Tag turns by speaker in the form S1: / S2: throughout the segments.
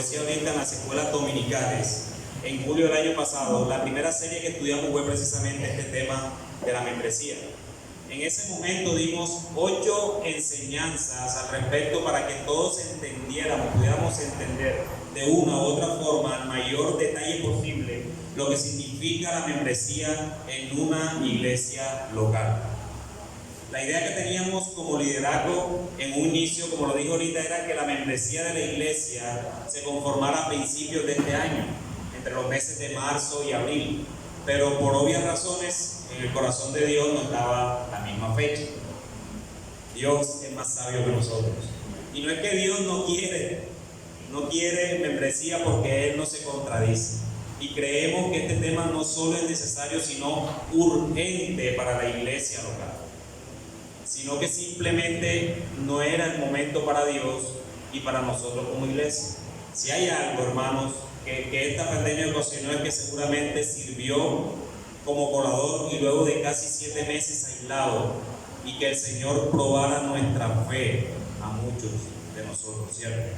S1: decía ahorita, en las escuelas dominicales, en julio del año pasado, la primera serie que estudiamos fue precisamente este tema de la membresía. En ese momento dimos 8 enseñanzas al respecto para que todos entendiéramos, pudiéramos entender de una u otra forma, al mayor detalle posible, lo que significa la membresía en una iglesia local. La idea que teníamos como liderazgo en un inicio, como lo dijo ahorita, era que la membresía de la iglesia se conformara a principios de este año, entre los meses de marzo y abril, pero por obvias razones en el corazón de Dios no estaba la misma fecha. Dios es más sabio que nosotros, y no es que Dios no quiere membresía, porque Él no se contradice, y creemos que este tema no solo es necesario sino urgente para la iglesia local, sino que simplemente no era el momento para Dios y para nosotros como iglesia. Si hay algo, hermanos, que esta pandemia ocasionó, es que seguramente sirvió como colador, y luego de casi 7 meses aislado, y que el Señor probara nuestra fe a muchos de nosotros, ¿cierto?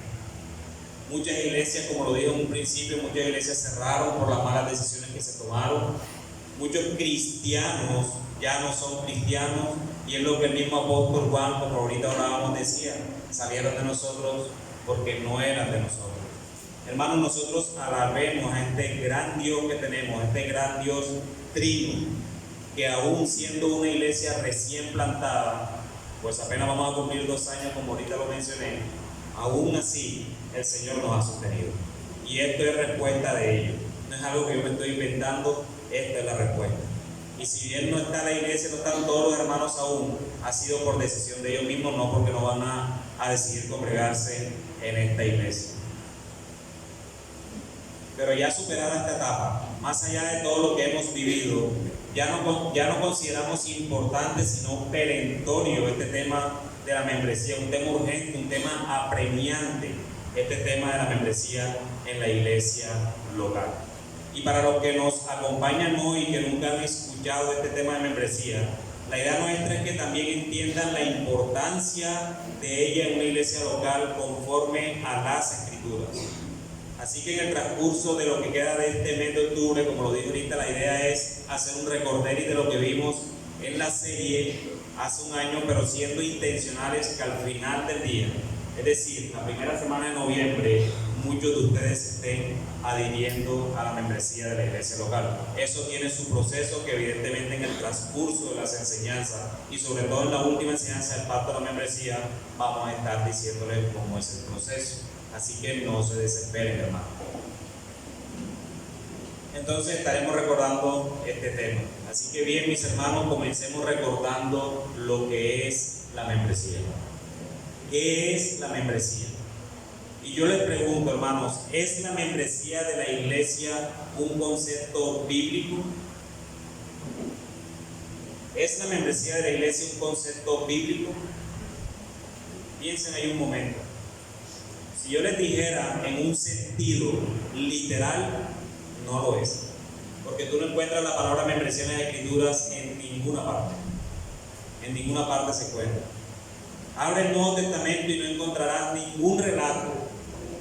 S1: Muchas iglesias, como lo dije en un principio, muchas iglesias cerraron por las malas decisiones que se tomaron. Muchos cristianos ya no son cristianos, y es lo que el mismo apóstol Juan, como ahorita hablábamos, decía: salieron de nosotros porque no eran de nosotros. Hermanos, nosotros alabemos a este gran Dios que tenemos, este gran Dios trino, que aún siendo una iglesia recién plantada, pues apenas vamos a cumplir 2 años, como ahorita lo mencioné, aún así el Señor nos ha sostenido, y esto es respuesta de ello. No es algo que yo me estoy inventando, esta es la respuesta. Y si bien no está la iglesia, no están todos los hermanos aún, ha sido por decisión de ellos mismos, no porque no van a decidir congregarse en esta iglesia. Pero ya superada esta etapa, más allá de todo lo que hemos vivido, ya no consideramos importante sino perentorio este tema de la membresía, un tema urgente, un tema apremiante, este tema de la membresía en la iglesia local. Y para los que nos acompañan hoy y que nunca han escuchado este tema de membresía, la idea nuestra es que también entiendan la importancia de ella en una iglesia local conforme a las Escrituras. Así que en el transcurso de lo que queda de este mes de octubre, como lo dije ahorita, la idea es hacer un recorderis de lo que vimos en la serie hace un año, pero siendo intencionales que al final del día, es decir, la primera semana de noviembre, muchos de ustedes estén adhiriendo a la membresía de la iglesia local. Eso tiene su proceso, que evidentemente en el transcurso de las enseñanzas, y sobre todo en la última enseñanza del pacto de la membresía, vamos a estar diciéndoles cómo es el proceso. Así que no se desesperen, hermano. Entonces estaremos recordando este tema. Así que bien, mis hermanos, comencemos recordando lo que es la membresía. ¿Qué es la membresía? Y yo les pregunto, hermanos, ¿es la membresía de la iglesia un concepto bíblico? ¿Es la membresía de la iglesia un concepto bíblico? Piensen ahí un momento. Si yo les dijera en un sentido literal, no lo es, porque tú no encuentras la palabra membresía en las Escrituras en ninguna parte. En ninguna parte se encuentra. Abre el Nuevo Testamento y no encontrarás ningún relato,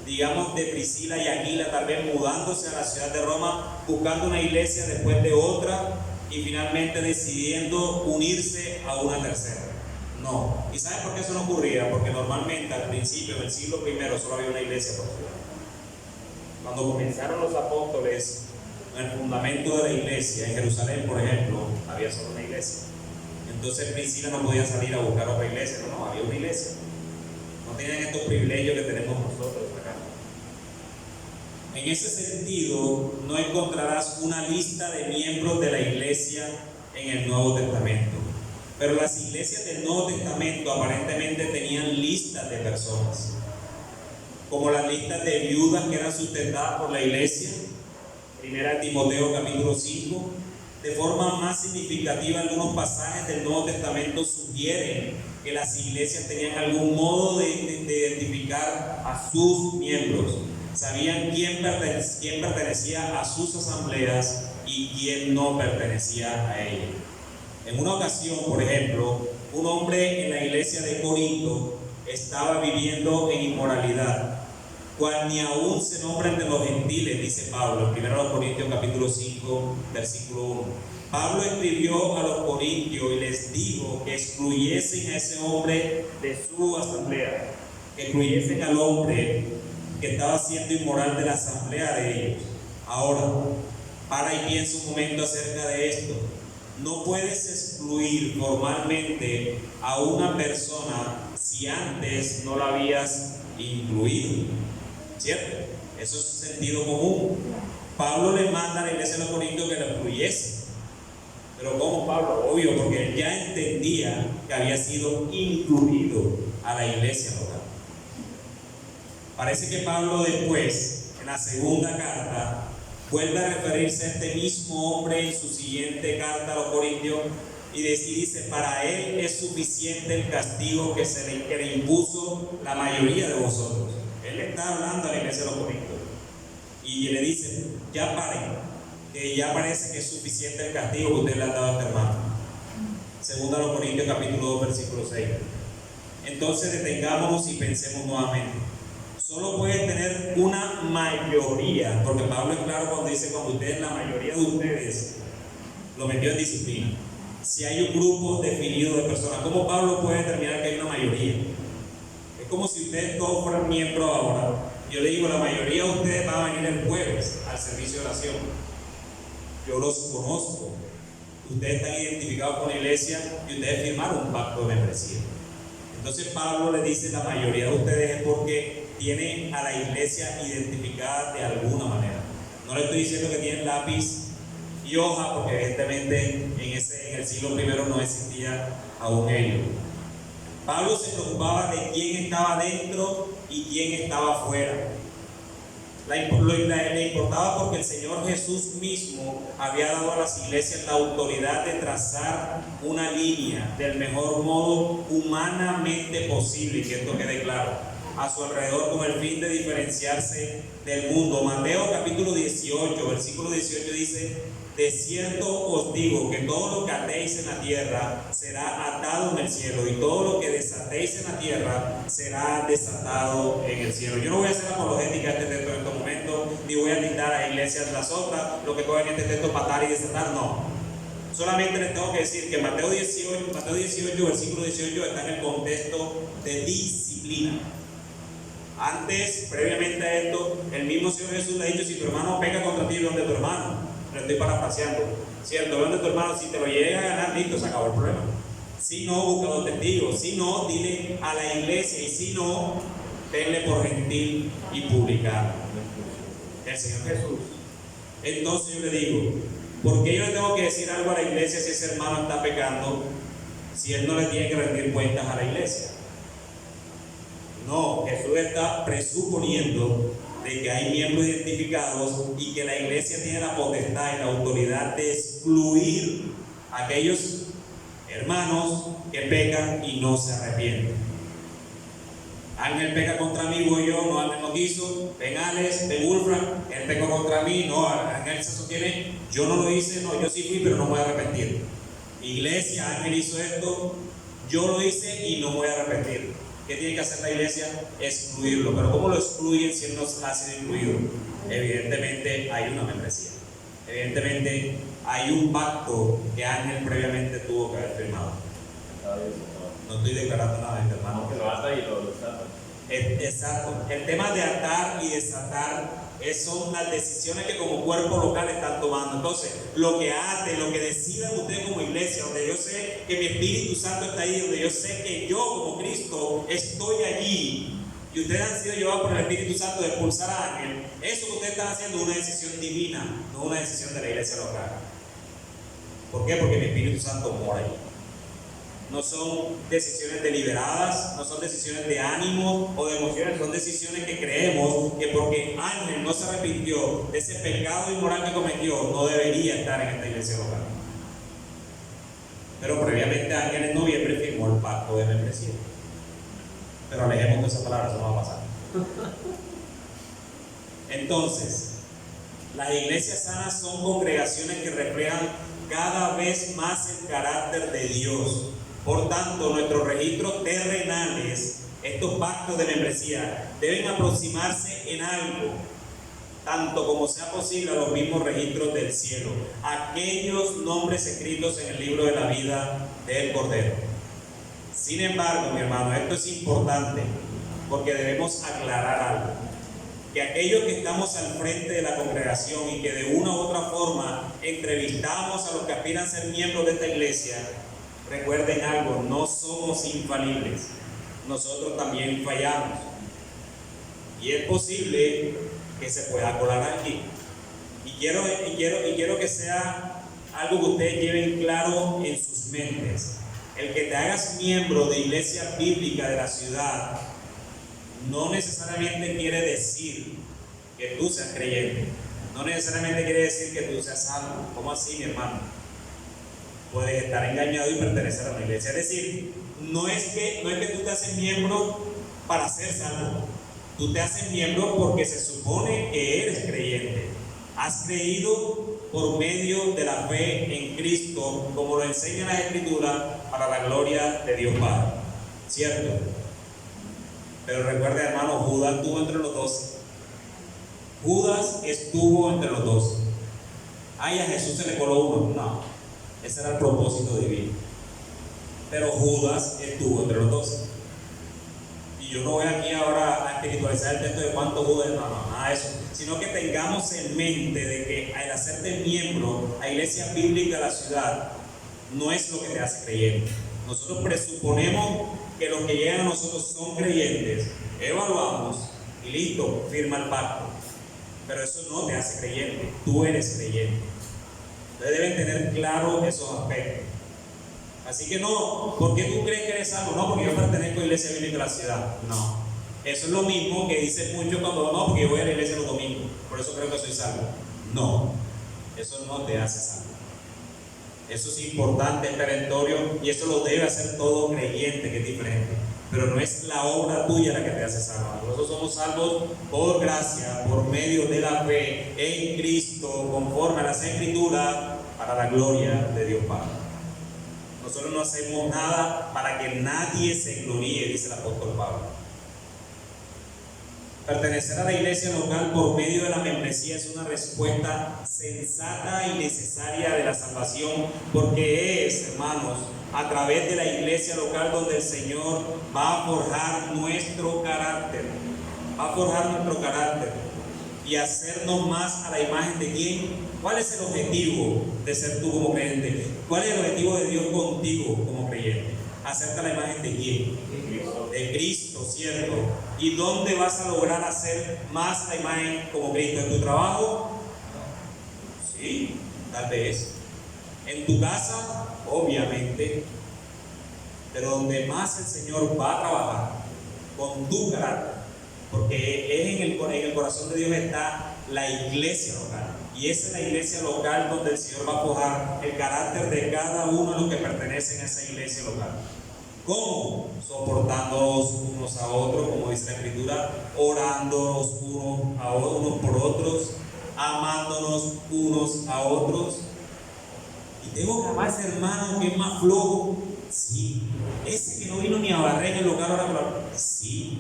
S1: digamos, de Priscila y Aquila tal vez mudándose a la ciudad de Roma, buscando una iglesia después de otra y finalmente decidiendo unirse a una tercera. No. ¿Y saben por qué eso no ocurría? Porque normalmente al principio, en el siglo I, solo había una iglesia por ciudad. Cuando comenzaron los apóstoles, en el fundamento de la iglesia, en Jerusalén, por ejemplo, había solo una iglesia. Entonces Priscila no podía salir a buscar otra iglesia, no, había una iglesia. No tenían estos privilegios que tenemos nosotros acá. En ese sentido, no encontrarás una lista de miembros de la iglesia en el Nuevo Testamento. Pero las iglesias del Nuevo Testamento aparentemente tenían listas de personas, como las listas de viudas que eran sustentadas por la iglesia, 1 Timoteo capítulo 5. De forma más significativa, algunos pasajes del Nuevo Testamento sugieren que las iglesias tenían algún modo de identificar a sus miembros. Sabían quién pertenecía a sus asambleas y quién no pertenecía a ellas. En una ocasión, por ejemplo, un hombre en la iglesia de Corinto estaba viviendo en inmoralidad, cual ni aún se nombra entre los gentiles, dice Pablo, en 1 Corintios capítulo 5, versículo 1. Pablo escribió a los corintios y les dijo que excluyesen a ese hombre de su asamblea, que excluyesen al hombre que estaba siendo inmoral de la asamblea de ellos. Ahora, para y piensa un momento acerca de esto. No puedes excluir formalmente a una persona si antes no la habías incluido, ¿cierto? Eso es sentido común. Pablo le manda a la iglesia de los Corintios que la excluyese. Pero ¿cómo, Pablo? Obvio, porque él ya entendía que había sido incluido a la iglesia local. Parece que Pablo después, en la segunda carta, vuelve a referirse a este mismo hombre en su siguiente carta a los Corintios y dice: para él es suficiente el castigo que le impuso la mayoría de vosotros. Él está hablando a la iglesia de los Corintios y le dice: ya paren, que ya parece que es suficiente el castigo que usted le ha dado a este hermano. Segunda a los Corintios capítulo 2 versículo 6. Entonces detengámonos y pensemos nuevamente. Solo puede tener una mayoría, porque Pablo es claro cuando dice: cuando ustedes, la mayoría de ustedes, lo metió en disciplina. Si hay un grupo definido de personas, ¿cómo Pablo puede determinar que hay una mayoría? Es como si ustedes todos fueran miembros ahora. Yo le digo: la mayoría de ustedes van a venir el jueves al servicio de oración. Yo los conozco. Ustedes están identificados con la iglesia y ustedes firmaron un pacto de membresía. Entonces Pablo le dice: la mayoría de ustedes es porque tienen a la iglesia identificada de alguna manera. No le estoy diciendo que tienen lápiz y hoja, porque evidentemente en el siglo I no existía aún ello. Pablo se preocupaba de quién estaba dentro y quién estaba afuera. Le importaba porque el Señor Jesús mismo había dado a las iglesias la autoridad de trazar una línea del mejor modo humanamente posible, y que esto quede claro, a su alrededor, con el fin de diferenciarse del mundo. Mateo capítulo 18, versículo 18 dice: de cierto os digo que todo lo que atéis en la tierra será atado en el cielo, y todo lo que desatéis en la tierra será desatado en el cielo. Yo no voy a hacer apologética a este texto en estos momentos, ni voy a dictar a iglesias de las otras lo que cogen este texto para atar y desatar, no. Solamente les tengo que decir que Mateo 18, versículo 18 está en el contexto de disciplina. Antes, previamente a esto, el mismo Señor Jesús le ha dicho: si tu hermano peca contra ti, donde tu hermano. Lo estoy parafraseando. ¿Cierto? Donde tu hermano, si te lo llega a ganar, listo, se acabó el problema. Si no, busca dos testigos. Si no, dile a la iglesia. Y si no, tenle por gentil y publicado. El Señor Jesús. Entonces yo le digo: ¿por qué yo le tengo que decir algo a la iglesia si ese hermano está pecando, si él no le tiene que rendir cuentas a la iglesia? No, Jesús está presuponiendo de que hay miembros identificados y que la iglesia tiene la potestad y la autoridad de excluir a aquellos hermanos que pecan y no se arrepienten. Ángel peca contra mí, voy yo, no, Ángel no quiso, ven Alex, ven Wolfram, él pecó contra mí, no, Ángel se sostiene, yo no lo hice, no, yo sí fui, pero no me voy a arrepentir. Iglesia, Ángel hizo esto, yo lo hice y no me voy a arrepentir. ¿Qué tiene que hacer la iglesia? Excluirlo. ¿Pero cómo lo excluyen si él no ha sido incluido? Evidentemente hay una membresía. Evidentemente hay un pacto que Ángel previamente tuvo que haber firmado. No estoy declarando nada, hermano.
S2: Que lo ata y lo desata.
S1: Exacto. El tema de atar y desatar son las decisiones que como cuerpo local están tomando. Entonces, lo que ate, lo que decidan ustedes como iglesia, donde yo sé que mi Espíritu Santo está ahí, donde yo sé que yo como Cristo estoy allí, y ustedes han sido llevados por el Espíritu Santo de expulsar a Ángel, eso que ustedes están haciendo es una decisión divina, no una decisión de la iglesia local. ¿Por qué? Porque el Espíritu Santo mora allí. No son decisiones deliberadas, no son decisiones de ánimo o de emociones, son decisiones que creemos que porque Ángel no se arrepintió de ese pecado inmoral que cometió, no debería estar en esta iglesia local. Pero previamente Ángel en noviembre firmó el pacto de membresía. Pero alejemos de esa palabra, eso no va a pasar. Entonces, las iglesias sanas son congregaciones que reflejan cada vez más el carácter de Dios. Por tanto, nuestros registros terrenales estos pactos de membresía deben aproximarse en algo, tanto como sea posible, a los mismos registros del cielo, aquellos nombres escritos en el libro de la vida del Cordero. Sin embargo, mi hermano, esto es importante porque debemos aclarar algo, que aquellos que estamos al frente de la congregación y que de una u otra forma entrevistamos a los que aspiran a ser miembros de esta iglesia, recuerden algo, no somos infalibles, nosotros también fallamos y es posible que se pueda colar aquí. Y quiero que sea algo que ustedes lleven claro en sus mentes. El que te hagas miembro de iglesia bíblica de la ciudad no necesariamente quiere decir que tú seas creyente, no necesariamente quiere decir que tú seas salvo. ¿Cómo así, mi hermano? Puedes estar engañado y pertenecer a una iglesia. Es decir, no es que tú te haces miembro para ser salvo. Tú te haces miembro porque se supone que eres creyente. Has creído por medio de la fe en Cristo, como lo enseña la Escritura, para la gloria de Dios Padre. ¿Cierto? Pero recuerda, hermano, Judas estuvo entre los 12. Judas estuvo entre los 12. Ay, a Jesús se le coló uno. No, ese era el propósito divino. Pero Judas estuvo entre los 12. Y yo no voy aquí ahora a espiritualizar el texto de cuántos Judas, no, nada de eso. Sino que tengamos en mente de que al hacerte miembro a iglesia bíblica de la ciudad, no es lo que te hace creyente. Nosotros presuponemos que los que llegan a nosotros son creyentes, evaluamos y listo, firma el pacto. Pero eso no te hace creyente, tú eres creyente. Ustedes deben tener claro esos aspectos. Así que no, ¿por qué tú crees que eres salvo? No, porque yo pertenezco a la iglesia bíblica de la ciudad. No, eso es lo mismo que dicen muchos cuando no, porque yo voy a la iglesia los domingos, por eso creo que soy salvo. No, eso no te hace salvo. Eso es importante, es perentorio, y eso lo debe hacer todo creyente, que es diferente. Pero no es la obra tuya la que te hace salvo. Nosotros somos salvos por gracia, por medio de la fe en Cristo, conforme a las Escrituras, para la gloria de Dios Padre. Nosotros no hacemos nada para que nadie se gloríe, dice el apóstol Pablo. Pertenecer a la iglesia local por medio de la membresía es una respuesta sensata y necesaria de la salvación, porque es, hermanos, a través de la iglesia local donde el Señor va a forjar nuestro carácter, y hacernos más a la imagen de ¿quién? ¿Cuál es el objetivo de ser tú como creyente? ¿Cuál es el objetivo de Dios contigo como creyente? Hacerte a la imagen de ¿quién? De Cristo, ¿cierto? ¿Y dónde vas a lograr hacer más la imagen como Cristo? ¿En tu trabajo? Sí, tal vez. ¿En tu casa? Obviamente. Pero donde más el Señor va a trabajar con tu carácter, porque es en el corazón de Dios está la iglesia local. Y esa es la iglesia local donde el Señor va a forjar el carácter de cada uno de los que pertenecen a esa iglesia local. ¿Cómo? Soportándonos unos a otros, como dice la Escritura, orándonos unos por otros, amándonos unos a otros. Y tengo que amar a ese hermano que es más flojo. Sí. Ese que no vino ni a barrer en el local ahora, sí.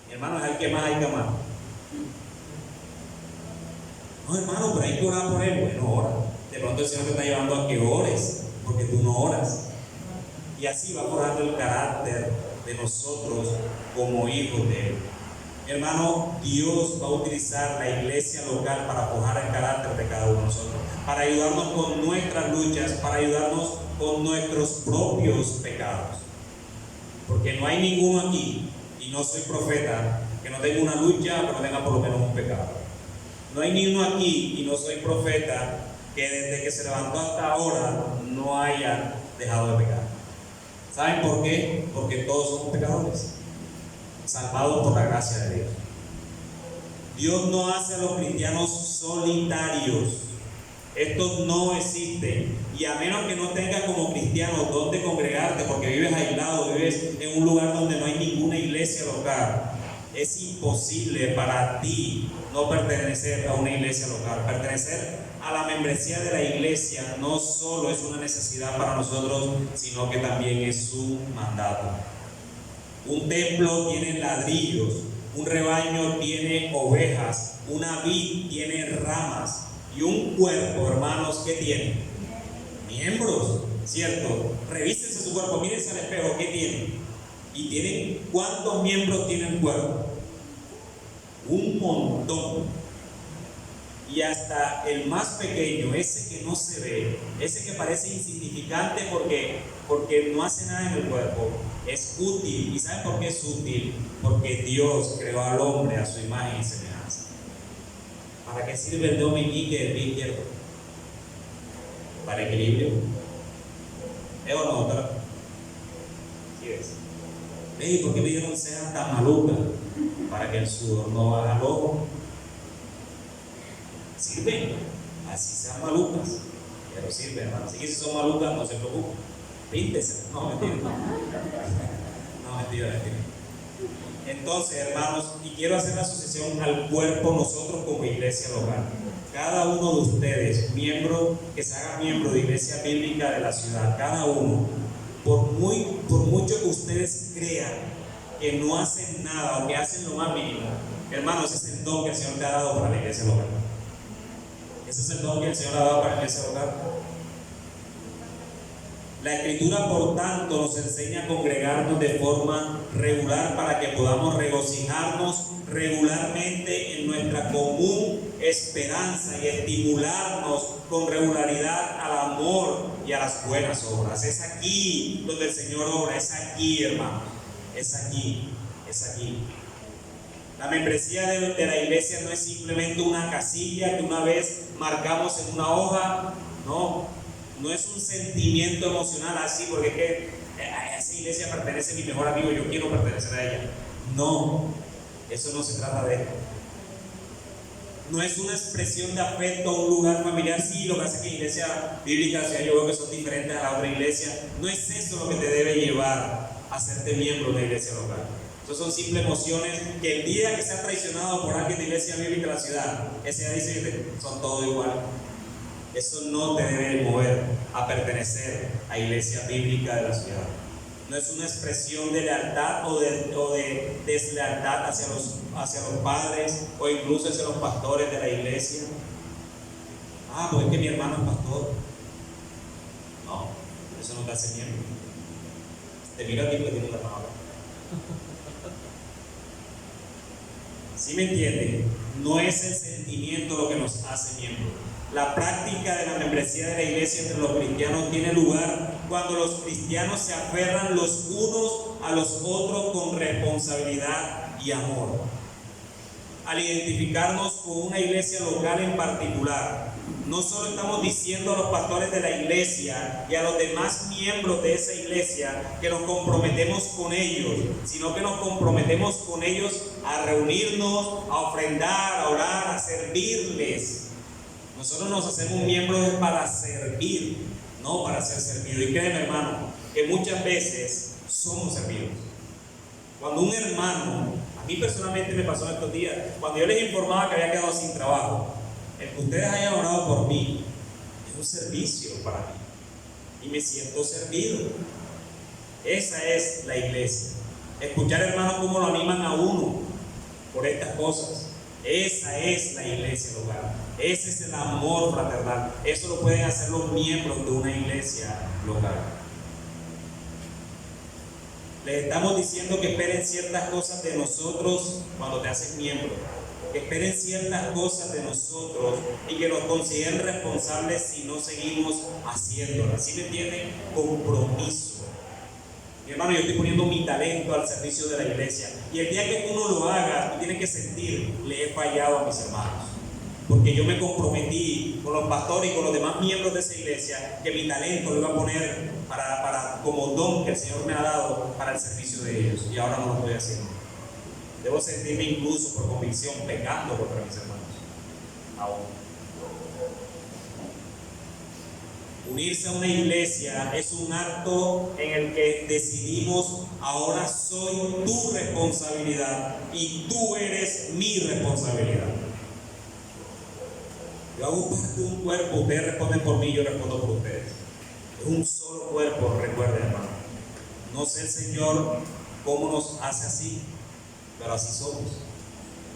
S1: Mi hermano es el que más hay que amar. No, hermano, pero hay que orar por él. Bueno, ora. De pronto el Señor te está llevando a que ores, porque tú no oras. Y así va forjando el carácter de nosotros como hijos de Él. Mi hermano, Dios va a utilizar la iglesia local para forjar el carácter de cada uno de nosotros, para ayudarnos con nuestras luchas, para ayudarnos con nuestros propios pecados. Porque no hay ninguno aquí, y no soy profeta, que no tenga una lucha, pero tenga por lo menos un pecado. No hay ninguno aquí, y no soy profeta, que desde que se levantó hasta ahora no haya dejado de pecar. ¿Saben por qué? Porque todos somos pecadores, salvados por la gracia de Dios. Dios no hace a los cristianos solitarios. Estos no existen. Y a menos que no tengas como cristiano donde congregarte, porque vives aislado, vives en un lugar donde no hay ninguna iglesia local, es imposible para ti no pertenecer a una iglesia local. Pertenecer a la membresía de la iglesia no solo es una necesidad para nosotros, sino que también es su mandato. Un templo tiene ladrillos, un rebaño tiene ovejas, una vid tiene ramas y un cuerpo, hermanos, ¿qué tiene? Miembros, ¿cierto? Revísense su cuerpo, mírense al espejo, ¿qué tienen? Y tienen, ¿cuántos miembros tiene el cuerpo? Un montón. Y hasta el más pequeño, ese que no se ve, ese que parece insignificante porque no hace nada en el cuerpo, es útil. ¿Y saben por qué es útil? Porque Dios creó al hombre a su imagen y semejanza. ¿Para qué sirve el dedo meñique del pie izquierdo? Para equilibrio. ¿Es o no? ¿Sí ves? ¿Y por qué me dieron cejas tan malucas? Para que el sudor no baje al ojo. Sirven, así sean malucas, pero sirven, hermano. Así que si son malucas, no se preocupen, píntese. No, mentira. No, mentira. Entonces, hermanos, y quiero hacer la asociación al cuerpo, nosotros como iglesia local. Cada uno de ustedes, miembro, que se haga miembro de Iglesia Bíblica de la ciudad, cada uno, por mucho que ustedes crean que no hacen nada o que hacen lo más mínimo, hermanos, ese es el don que el Señor te ha dado para la iglesia local. Ese es el don que el Señor ha dado para la iglesia local. La Escritura, por tanto, nos enseña a congregarnos de forma regular para que podamos regocijarnos regularmente en nuestra común esperanza y estimularnos con regularidad al amor y a las buenas obras. Es aquí donde el Señor obra, es aquí, hermano, es aquí, es aquí. La membresía de la iglesia no es simplemente una casilla que una vez marcamos en una hoja, no es un sentimiento emocional así, porque es que a esa iglesia pertenece mi mejor amigo, yo quiero pertenecer a ella. No, eso no se trata de esto. No es una expresión de afecto a un lugar familiar. Sí, lo que hace que la iglesia bíblica, o sea, yo veo que son diferentes a la otra iglesia. No es eso lo que te debe llevar a hacerte miembro de la iglesia local. Esas son simples emociones que el día que seas traicionado por alguien de iglesia bíblica de la ciudad, ese día dice, son todos iguales. Eso no te debe mover a pertenecer a iglesia bíblica de la ciudad. No es una expresión de lealtad o de deslealtad hacia los padres o incluso hacia los pastores de la iglesia. Pues es que mi hermano es pastor. No, eso no te hace miembro. Te miro a ti porque tienes la palabra. ¿Sí me entienden? No es el sentimiento lo que nos hace miembros. La práctica de la membresía de la iglesia entre los cristianos tiene lugar cuando los cristianos se aferran los unos a los otros con responsabilidad y amor. Al identificarnos con una iglesia local en particular, no solo estamos diciendo a los pastores de la iglesia y a los demás miembros de esa iglesia que nos comprometemos con ellos, sino que nos comprometemos con ellos a reunirnos, a ofrendar, a orar, a servirles. Nosotros nos hacemos miembros para servir, no para ser servidos. Y créeme, hermano, que muchas veces somos servidos. Cuando un hermano, a mí personalmente me pasó en estos días, cuando yo les informaba que había quedado sin trabajo, el que ustedes hayan orado por mí es un servicio para mí y me siento servido. Esa es la iglesia. Escuchar, hermanos, cómo lo animan a uno por estas cosas. Esa es la iglesia local. Ese es el amor fraternal. Eso lo pueden hacer los miembros de una iglesia local. Les estamos diciendo que esperen ciertas cosas de nosotros cuando te haces miembro. Que esperen ciertas cosas de nosotros y que nos consideren responsables si no seguimos haciéndolas. ¿Sí me entienden? Compromiso. Mi hermano, yo estoy poniendo mi talento al servicio de la iglesia. Y el día que tú no lo hagas, tú tienes que sentir, le he fallado a mis hermanos. Porque yo me comprometí con los pastores y con los demás miembros de esa iglesia que mi talento lo iba a poner como don que el Señor me ha dado para el servicio de ellos. Y ahora no lo estoy haciendo. Debo sentirme incluso por convicción pecando contra mis hermanos. Aún. Unirse a una iglesia es un acto en el que decidimos, ahora soy tu responsabilidad y tú eres mi responsabilidad. Yo hago parte de un cuerpo, ustedes responden por mí, yo respondo por ustedes. Es un solo cuerpo, recuerden, hermano. No sé el Señor cómo nos hace así, pero así somos.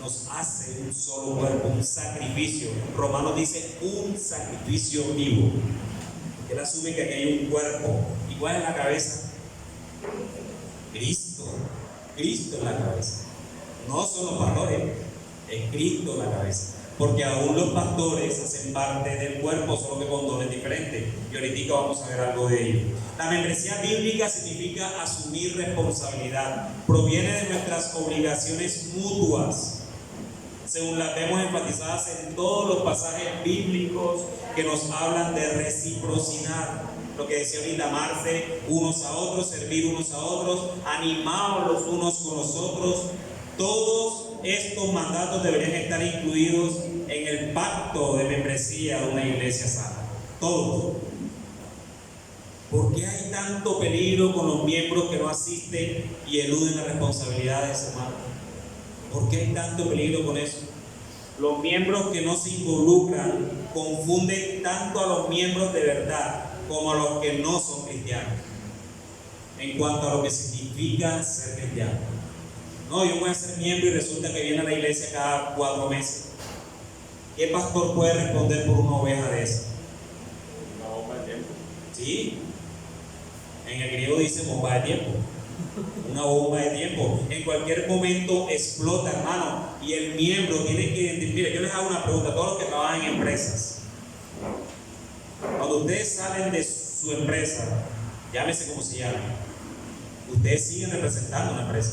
S1: Nos hace un solo cuerpo, un sacrificio. Romanos dice un sacrificio vivo. Él asume que aquí hay un cuerpo. ¿Y cuál es la cabeza? Cristo. Cristo es la cabeza. No son los pastores, es Cristo la cabeza. Porque aún los pastores hacen parte del cuerpo, solo que con dones diferentes. Y ahorita vamos a ver algo de ello. La membresía bíblica significa asumir responsabilidad. Proviene de nuestras obligaciones mutuas, según las vemos enfatizadas en todos los pasajes bíblicos que nos hablan de reciprocidad. Lo que decía ahorita, amarse unos a otros, servir unos a otros, animados los unos con los otros. Todos estos mandatos deberían estar incluidos en el pacto de membresía de una iglesia sana. Todos. ¿Por qué hay tanto peligro con los miembros que no asisten y eluden las responsabilidades, hermano? ¿Por qué hay tanto peligro con eso? Los miembros que no se involucran confunden tanto a los miembros de verdad como a los que no son cristianos en cuanto a lo que significa ser cristiano. No, yo voy a ser miembro y resulta que viene a la iglesia cada 4 meses. ¿Qué pastor puede responder por una oveja de esa?
S2: Una bomba de tiempo.
S1: Sí, en el griego dice bomba de tiempo. Una bomba de tiempo. En cualquier momento explota, hermano. Y el miembro tiene que identificar. Mire, yo les hago una pregunta a todos los que trabajan en empresas. Cuando ustedes salen de su empresa, llámese como se llame, ustedes siguen representando una empresa.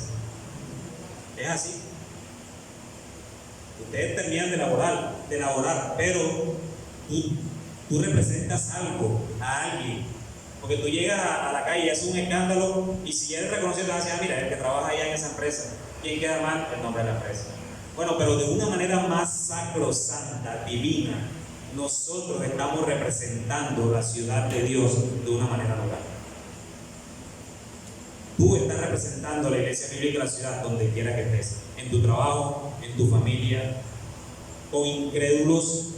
S1: Es así. Ustedes terminan de laborar, pero tú representas algo a alguien. Porque tú llegas a la calle y haces un escándalo, y si eres reconocido, te van a decir, mira, el que trabaja allá en esa empresa, ¿quién queda mal? El nombre de la empresa. Bueno, pero de una manera más sacrosanta, divina, nosotros estamos representando la ciudad de Dios de una manera local. Tú estás representando la iglesia bíblica de la ciudad donde quiera que estés, en tu trabajo, en tu familia, con incrédulos,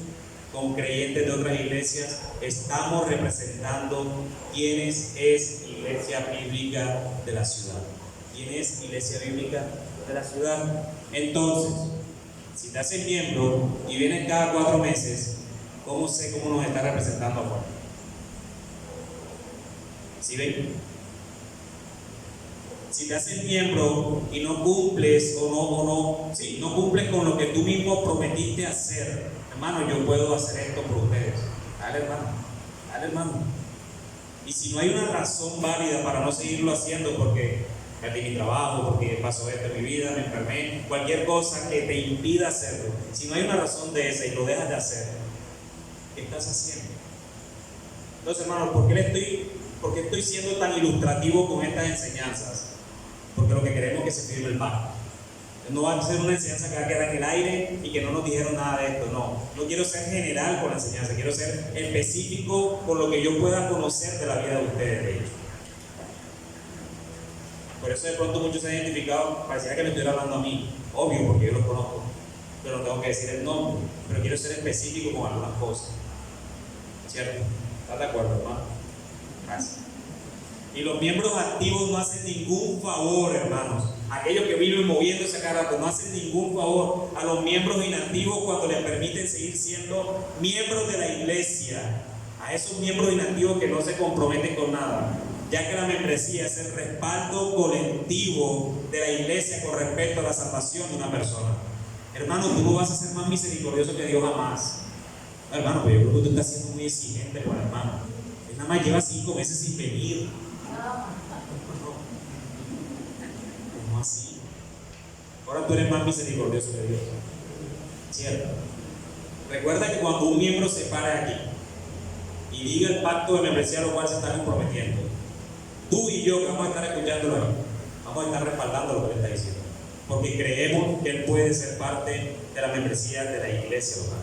S1: con creyentes de otras iglesias. Estamos representando quién es iglesia bíblica de la ciudad. ¿Quién es iglesia bíblica de la ciudad? Entonces, si te haces miembro y vienes cada 4 meses, ¿cómo sé cómo nos está representando afuera? ¿Sí ven? Si te haces miembro y no cumples no cumples con lo que tú mismo prometiste hacer, hermano, yo puedo hacer esto por ustedes. Dale, hermano. Y si no hay una razón válida para no seguirlo haciendo, porque perdí mi trabajo, porque pasó esto en mi vida, me enfermé, cualquier cosa que te impida hacerlo, si no hay una razón de esa y lo dejas de hacer, ¿qué estás haciendo? Entonces, hermano, ¿por qué estoy siendo tan ilustrativo con estas enseñanzas? Porque lo que queremos es que se firme el pacto. No va a ser una enseñanza que va a quedar en el aire y que no nos dijeron nada de esto. No quiero ser general con la enseñanza, quiero ser específico con lo que yo pueda conocer de la vida de ustedes, de hecho. Por eso de pronto muchos se han identificado, pareciera que me estuviera hablando a mí, obvio, porque yo los conozco, pero no tengo que decir el nombre, pero quiero ser específico con algunas cosas. ¿Cierto? ¿Estás de acuerdo, hermano? Gracias. Y los miembros activos no hacen ningún favor, hermanos. Aquellos que viven moviéndose cada rato no hacen ningún favor a los miembros inactivos cuando les permiten seguir siendo miembros de la iglesia. A esos miembros inactivos que no se comprometen con nada, ya que la membresía es el respaldo colectivo de la iglesia con respecto a la salvación de una persona. Hermano, tú no vas a ser más misericordioso que Dios jamás. No, hermano, pero yo creo que tú estás siendo muy exigente con el hermano. Él nada más lleva 5 meses sin venir. ¿Cómo así? Ahora tú eres más misericordioso que Dios. ¿Cierto? Recuerda que cuando un miembro se para aquí y diga el pacto de membresía a lo cual se está comprometiendo, tú y yo que vamos a estar escuchándolo ahí, vamos a estar respaldando lo que él está diciendo, porque creemos que él puede ser parte de la membresía de la iglesia local.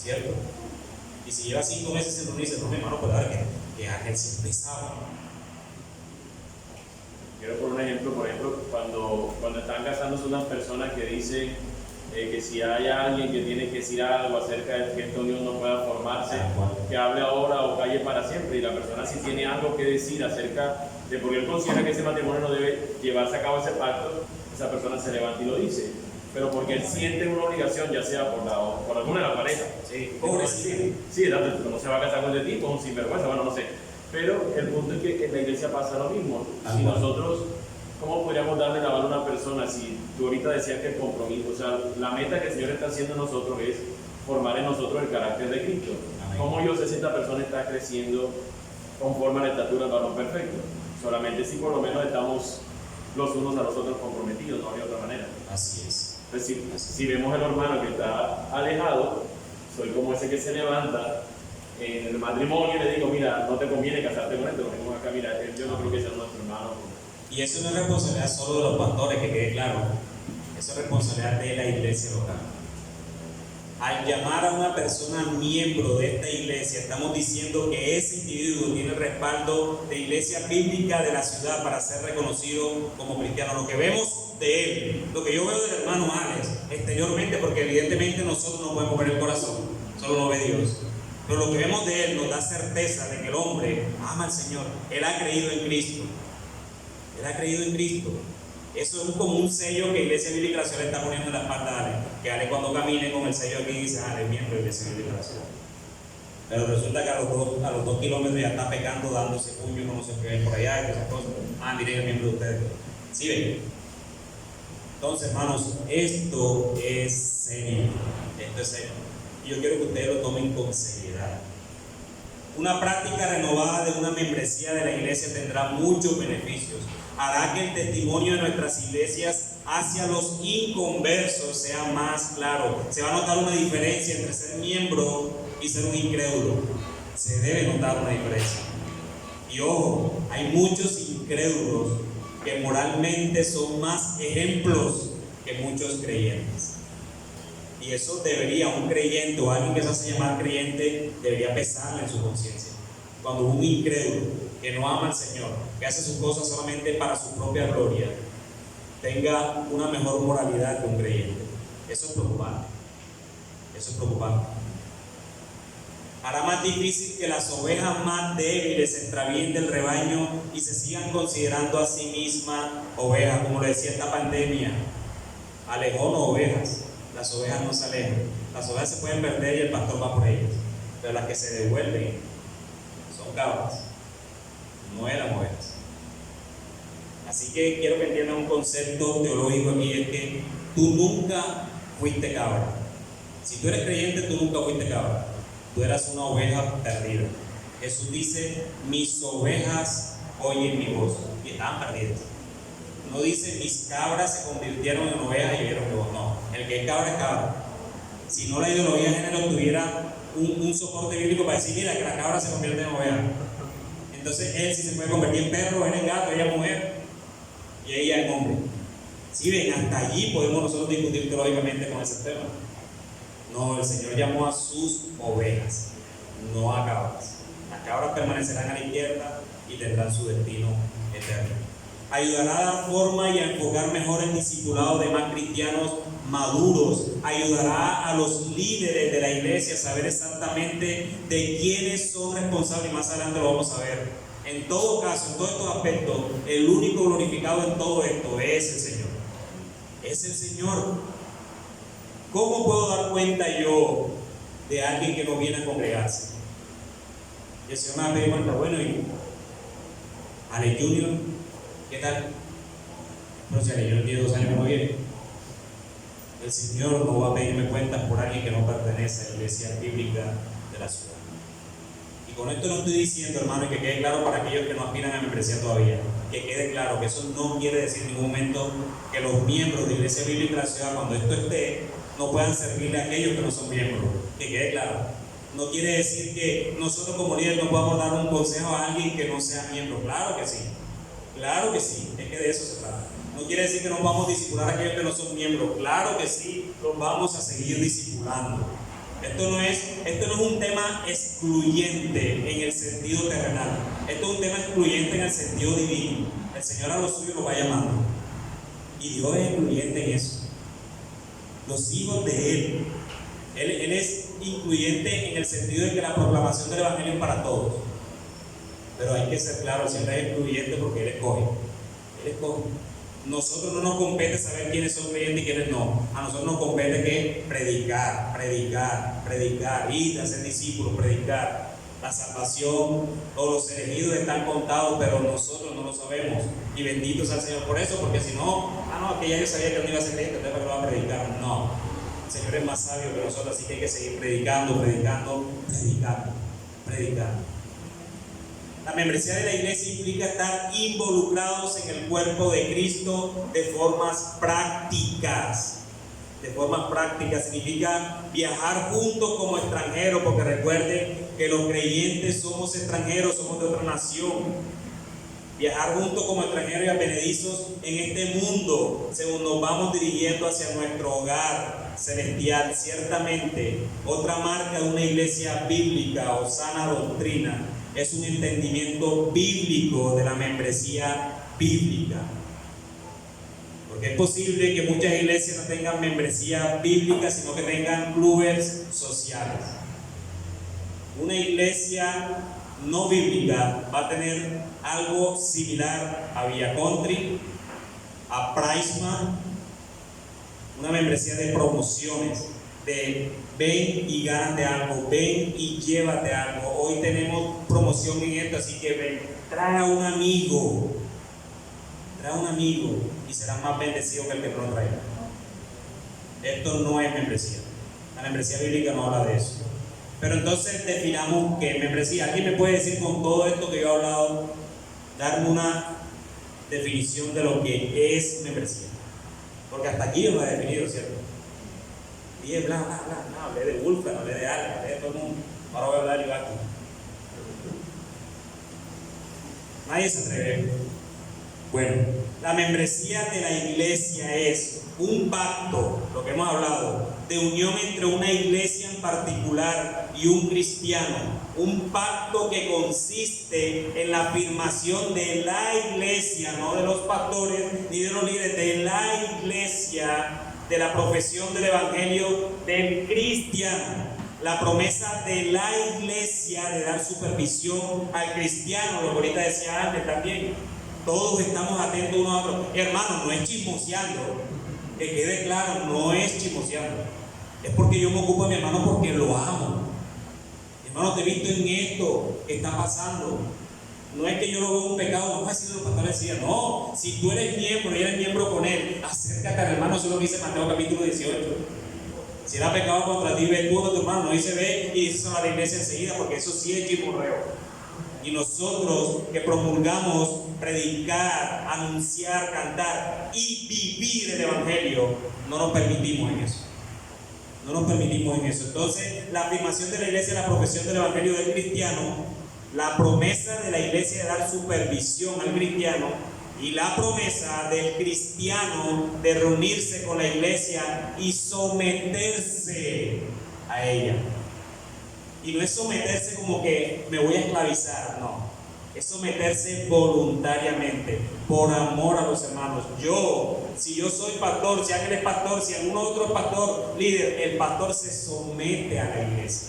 S1: ¿Cierto? Y si lleva 5 meses sin reunirse, no, mi hermano, pues a ver que Ángel siempre sabe.
S2: Quiero por ejemplo, cuando están casándose unas personas que dicen, que si hay alguien que tiene que decir algo acerca de que esta unión no pueda formarse, que hable ahora o calle para siempre. Y la persona, si tiene algo que decir acerca de por qué él considera que ese matrimonio no debe llevarse a cabo ese pacto, esa persona se levanta y lo dice. Pero porque él siente una obligación, ya sea por alguna de las parejas.
S1: Sí,
S2: sí, no se va a casar con este tipo, un sinvergüenza, bueno, no sé. Pero el punto es que en la iglesia pasa lo mismo. Si nosotros, ¿cómo podríamos darle la mano a una persona si tú ahorita decías que el compromiso, o sea, la meta que el Señor está haciendo en nosotros es formar en nosotros el carácter de Cristo? Amén. ¿Cómo yo sé si esta persona está creciendo conforme a la estatura del varón perfecto? Solamente si por lo menos estamos los unos a los otros comprometidos, no hay otra manera.
S1: Así es.
S2: Entonces, si vemos el hermano que está alejado, soy como ese que se levanta en el matrimonio y le digo, mira, no te conviene casarte con esto, venimos acá, mira, yo no creo que sea nuestro hermano.
S1: Y eso no es responsabilidad solo de los pastores, que quede claro. Eso es responsabilidad de la iglesia local. Al llamar a una persona miembro de esta iglesia, estamos diciendo que ese individuo tiene el respaldo de iglesia bíblica de la ciudad para ser reconocido como cristiano. Lo que vemos de él, lo que yo veo del hermano Alex exteriormente, porque evidentemente nosotros no podemos ver el corazón, solo lo ve Dios. Pero lo que vemos de él nos da certeza de que el hombre ama al Señor. Él ha creído en Cristo. Él ha creído en Cristo. Eso es como un sello que Iglesia Bíblica de la Ciudad le está poniendo en la espalda a Ale. Que Ale cuando camine con el sello aquí dice, Ale, miembro de Iglesia Bíblica de la Ciudad. Pero resulta que a los 2 kilómetros ya está pecando, dándose puño, no sé qué, por allá y esas cosas. Mire, el miembro de ustedes. ¿Sí ven? Entonces, hermanos, esto es serio. Esto es serio. Y yo quiero que ustedes lo tomen con seriedad. Una práctica renovada de una membresía de la iglesia tendrá muchos beneficios. Hará que el testimonio de nuestras iglesias hacia los inconversos sea más claro. Se va a notar una diferencia entre ser miembro y ser un incrédulo. Se debe notar una diferencia. Y ojo, hay muchos incrédulos que moralmente son más ejemplos que muchos creyentes. Y eso debería, un creyente o alguien que se hace llamar creyente, debería pesarle en su conciencia. Cuando un incrédulo que no ama al Señor, que hace sus cosas solamente para su propia gloria, tenga una mejor moralidad que un creyente. Eso es preocupante. Eso es preocupante. Hará más difícil que las ovejas más débiles se extravíen del rebaño y se sigan considerando a sí mismas ovejas, como le decía esta pandemia. Alejó no ovejas. Las ovejas no se alejan. Las ovejas se pueden perder y el pastor va por ellas. Pero las que se devuelven son cabras. No eran ovejas. Así que quiero que entiendan un concepto teológico aquí, es que tú nunca fuiste cabra. Si tú eres creyente, tú nunca fuiste cabra. Tú eras una oveja perdida. Jesús dice, mis ovejas oyen mi voz. Y estaban perdidas. No dice, mis cabras se convirtieron en ovejas y vieron mi voz. No, el que es cabra es cabra. Si no la ideología de género tuviera un soporte bíblico para decir, mira, que la cabra se convierte en oveja. Entonces él sí se puede convertir en perro, él en gato, ella en mujer y ella en hombre. Si ven, hasta allí podemos nosotros discutir teológicamente con ese tema. No, el Señor llamó a sus ovejas, no a cabras. Las cabras permanecerán a la izquierda y tendrán su destino eterno. Ayudará a dar forma y a enfocar mejor el discipulado de más cristianos maduros. Ayudará a los líderes de la iglesia a saber exactamente de quiénes son responsables, y más adelante lo vamos a ver. En todo caso, en todos estos aspectos, el único glorificado en todo esto es el Señor. Es el Señor. ¿Cómo puedo dar cuenta yo de alguien que no viene a congregarse? Y el Señor me va a pedir cuenta, bueno, y Ale Junior, ¿qué tal? Pero si Ale Junior tiene 2 años que no viene. El Señor no va a pedirme cuentas por alguien que no pertenece a la iglesia bíblica de la ciudad. Y con esto no estoy diciendo, hermano, y que quede claro para aquellos que no aspiran a membresía todavía, que quede claro que eso no quiere decir en ningún momento que los miembros de la iglesia bíblica de la ciudad, cuando esto esté, no puedan servirle a aquellos que no son miembros. Que quede claro. No quiere decir que nosotros como líderes no podamos dar un consejo a alguien que no sea miembro. Claro que sí. Claro que sí. Es que de eso se trata. No quiere decir que no vamos a discipular a aquellos que no son miembros. Claro que sí, los vamos a seguir discipulando. Esto no es un tema excluyente en el sentido terrenal. Esto es un tema excluyente en el sentido divino. El Señor a los suyos los va llamando. Y Dios es excluyente en eso. los hijos de Él. Él es incluyente en el sentido de que la proclamación del Evangelio es para todos. Pero hay que ser claro, siempre es incluyente porque Él escoge. Él escoge. Nosotros no nos compete saber quiénes son creyentes y quiénes no. A nosotros nos compete que predicar, ir a ser discípulos, predicar. La salvación, todos los elegidos están contados, pero nosotros no lo sabemos. Y bendito sea el Señor por eso, porque si no, que ya yo sabía que no iba a ser creyente, entonces para que lo va a predicar. No, el Señor es más sabio que nosotros, así que hay que seguir predicando. La membresía de la iglesia implica estar involucrados en el cuerpo de Cristo de formas prácticas. Significa viajar juntos como extranjeros, porque recuerden que los creyentes somos extranjeros, somos de otra nación. Viajar juntos como extranjeros y advenedizos en este mundo, según nos vamos dirigiendo hacia nuestro hogar celestial. Ciertamente, otra marca de una iglesia bíblica o sana doctrina es un entendimiento bíblico de la membresía bíblica. Porque es posible que muchas iglesias no tengan membresía bíblica, sino que tengan clubes sociales. Una iglesia no bíblica va a tener algo similar a Via Country, a Priceman, una membresía de promociones, de ven y gánate algo, ven y llévate algo. Hoy tenemos promoción en esto, así que ven, trae a un amigo y serás más bendecido que el que no lo traiga. Esto no es membresía. La membresía bíblica no habla de eso. Pero entonces definamos qué es membresía. ¿Alguien me puede decir con todo esto que yo he hablado, darme una definición de lo que es membresía? Porque hasta aquí yo lo he definido, ¿cierto? Y es bla, hablé de Wolfgang, hablé de Allen, hablé de todo el mundo. Ahora voy a hablar yo aquí. Nadie se atreve. Bueno, la membresía de la iglesia es un pacto, lo que hemos hablado, de unión entre una iglesia en particular y un cristiano. Un pacto que consiste en la afirmación de la iglesia, no de los pastores ni de los líderes, de la iglesia, de la profesión del evangelio del cristiano. La promesa de la iglesia de dar supervisión al cristiano, lo que ahorita decía antes también. Todos estamos atentos uno a otro. Hermano, no es chismoseando. Que quede claro, no es chismoseando. Es porque yo me ocupo de mi hermano porque lo amo. Hermano, te he visto en esto que está pasando. No es que yo lo veo un pecado, no es así los pastores decían. No, si tú eres miembro y eres miembro con él, acércate al hermano, eso es lo que dice Mateo capítulo 18. Si era pecado contra ti, ve tú a tu hermano, no dice ve y dice a la iglesia enseguida, porque eso sí es chismorreo. Y nosotros que promulgamos, predicar, anunciar, cantar y vivir el evangelio, no nos permitimos en eso. Entonces, la afirmación de la iglesia, la profesión del evangelio del cristiano, la promesa de la iglesia de dar supervisión al cristiano y la promesa del cristiano de reunirse con la iglesia y someterse a ella. Y no es someterse como que me voy a esclavizar, no. Es someterse voluntariamente, por amor a los hermanos. Si yo soy pastor, si alguien es pastor, si algún otro es pastor, líder, el pastor se somete a la iglesia.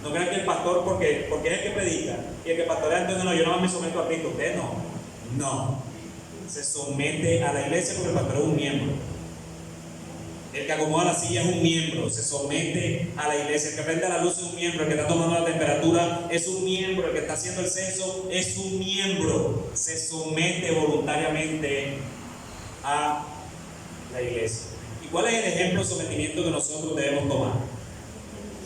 S1: No crean que el pastor, porque es el que predica, y el que pastorea, entonces no, yo no me someto a Cristo, usted no. Se somete a la iglesia porque el pastor es un miembro. El que acomoda la silla es un miembro, se somete a la iglesia. El que prende la luz es un miembro, el que está tomando la temperatura es un miembro, el que está haciendo el censo es un miembro. Se somete voluntariamente a la iglesia. ¿Y cuál es el ejemplo de sometimiento que nosotros debemos tomar?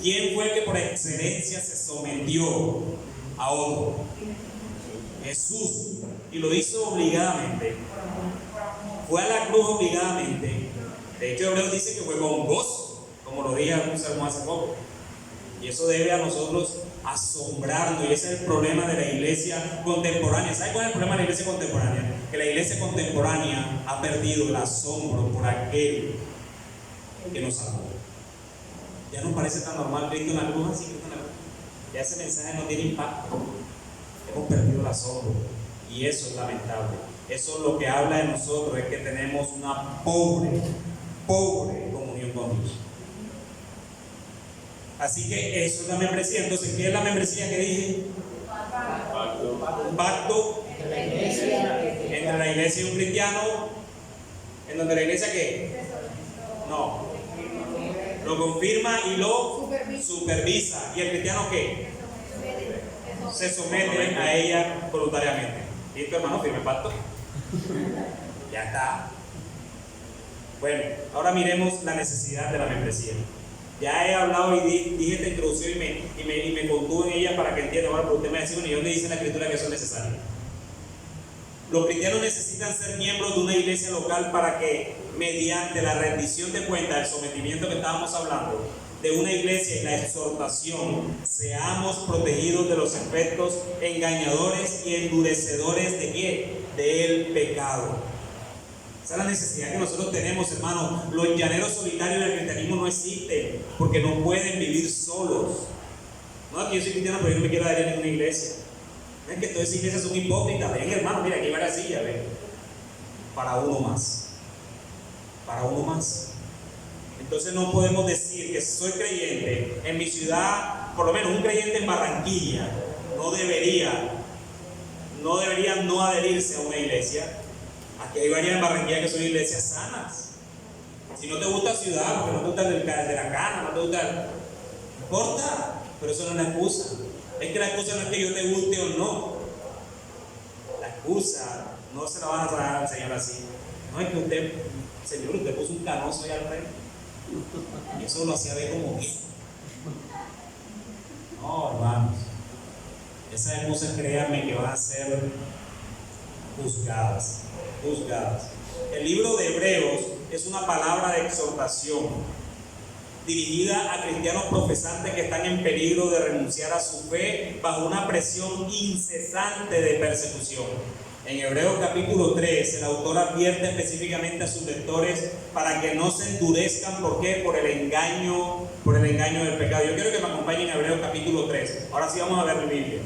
S1: ¿Quién fue el que por excelencia se sometió a otro? Jesús. Y lo hizo obligadamente. Fue a la cruz obligadamente. De hecho, Hebreos dice que fue con gozo, como lo dije en un sermón hace poco. Y eso debe a nosotros asombrarnos. Y ese es el problema de la iglesia contemporánea. ¿Sabe cuál es el problema de la iglesia contemporánea? Que la iglesia contemporánea ha perdido el asombro por aquel que nos salvó. Ya no parece tan normal Cristo en la cruz, así Cristo en la cruz. Ya ese mensaje no tiene impacto. Hemos perdido el asombro. Y eso es lamentable. Eso es lo que habla de nosotros, es que tenemos una pobre comunión con con Dios. Así que eso es la membresía. Entonces, ¿qué es la membresía que dije? Un pacto entre la iglesia y un cristiano, en donde la iglesia ¿qué? No, lo confirma y lo supervisa. ¿Y el cristiano qué? Se somete a ella voluntariamente. ¿Listo, hermano? Firme el pacto. Ya está. Bueno, ahora miremos la necesidad de la membresía. Ya he hablado y dije esta introducción y me contuve en ella para que entiendan. Ahora, pero usted me va a decir, bueno, ¿y dónde dice la Escritura que eso es necesario? Los cristianos necesitan ser miembros de una iglesia local para que, mediante la rendición de cuentas, el sometimiento que estábamos hablando, de una iglesia y la exhortación, seamos protegidos de los efectos engañadores y endurecedores de ¿qué? Del pecado. Esa es la necesidad que nosotros tenemos, hermanos. Los llaneros solitarios del cristianismo no existen porque no pueden vivir solos. No, que yo soy cristiano, pero yo no me quiero adherir a ninguna iglesia. Ven que todas esas iglesias son hipócritas. Ven, hermano, mira, aquí hay varias sillas, ven. Para uno más. Para uno más. Entonces no podemos decir que soy creyente en mi ciudad, por lo menos un creyente en Barranquilla, no debería no adherirse a una iglesia. Aquí hay varias en Barranquilla que son iglesias sanas. Si no te gusta ciudad, porque no te gusta el de la cana, no te gusta, no importa, pero eso no es una excusa. Es que la excusa no es que yo te guste o no. La excusa no se la van a traer al Señor así. No es que usted puso un canoso ahí al rey. Y eso lo hacía ver como que. No, hermanos. Esas excusas, créanme, que van a ser juzgadas. El libro de Hebreos es una palabra de exhortación dirigida a cristianos profesantes que están en peligro de renunciar a su fe bajo una presión incesante de persecución. En Hebreos capítulo 3, el autor advierte específicamente a sus lectores para que no se endurezcan. ¿Por qué? Por el engaño del pecado. Yo quiero que me acompañen en Hebreos capítulo 3. Ahora sí vamos a ver mi Biblia.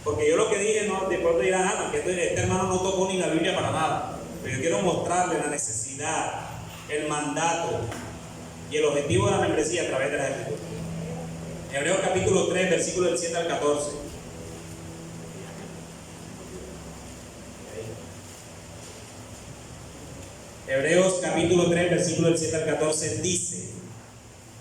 S1: Porque yo lo que dije, no, después dirán, que este hermano no tocó ni la Biblia para nada. Pero yo quiero mostrarle la necesidad, el mandato y el objetivo de la membresía a través de la Escritura. Hebreos capítulo 3, versículos del 7 al 14. Hebreos capítulo 3, versículos del 7 al 14 dice: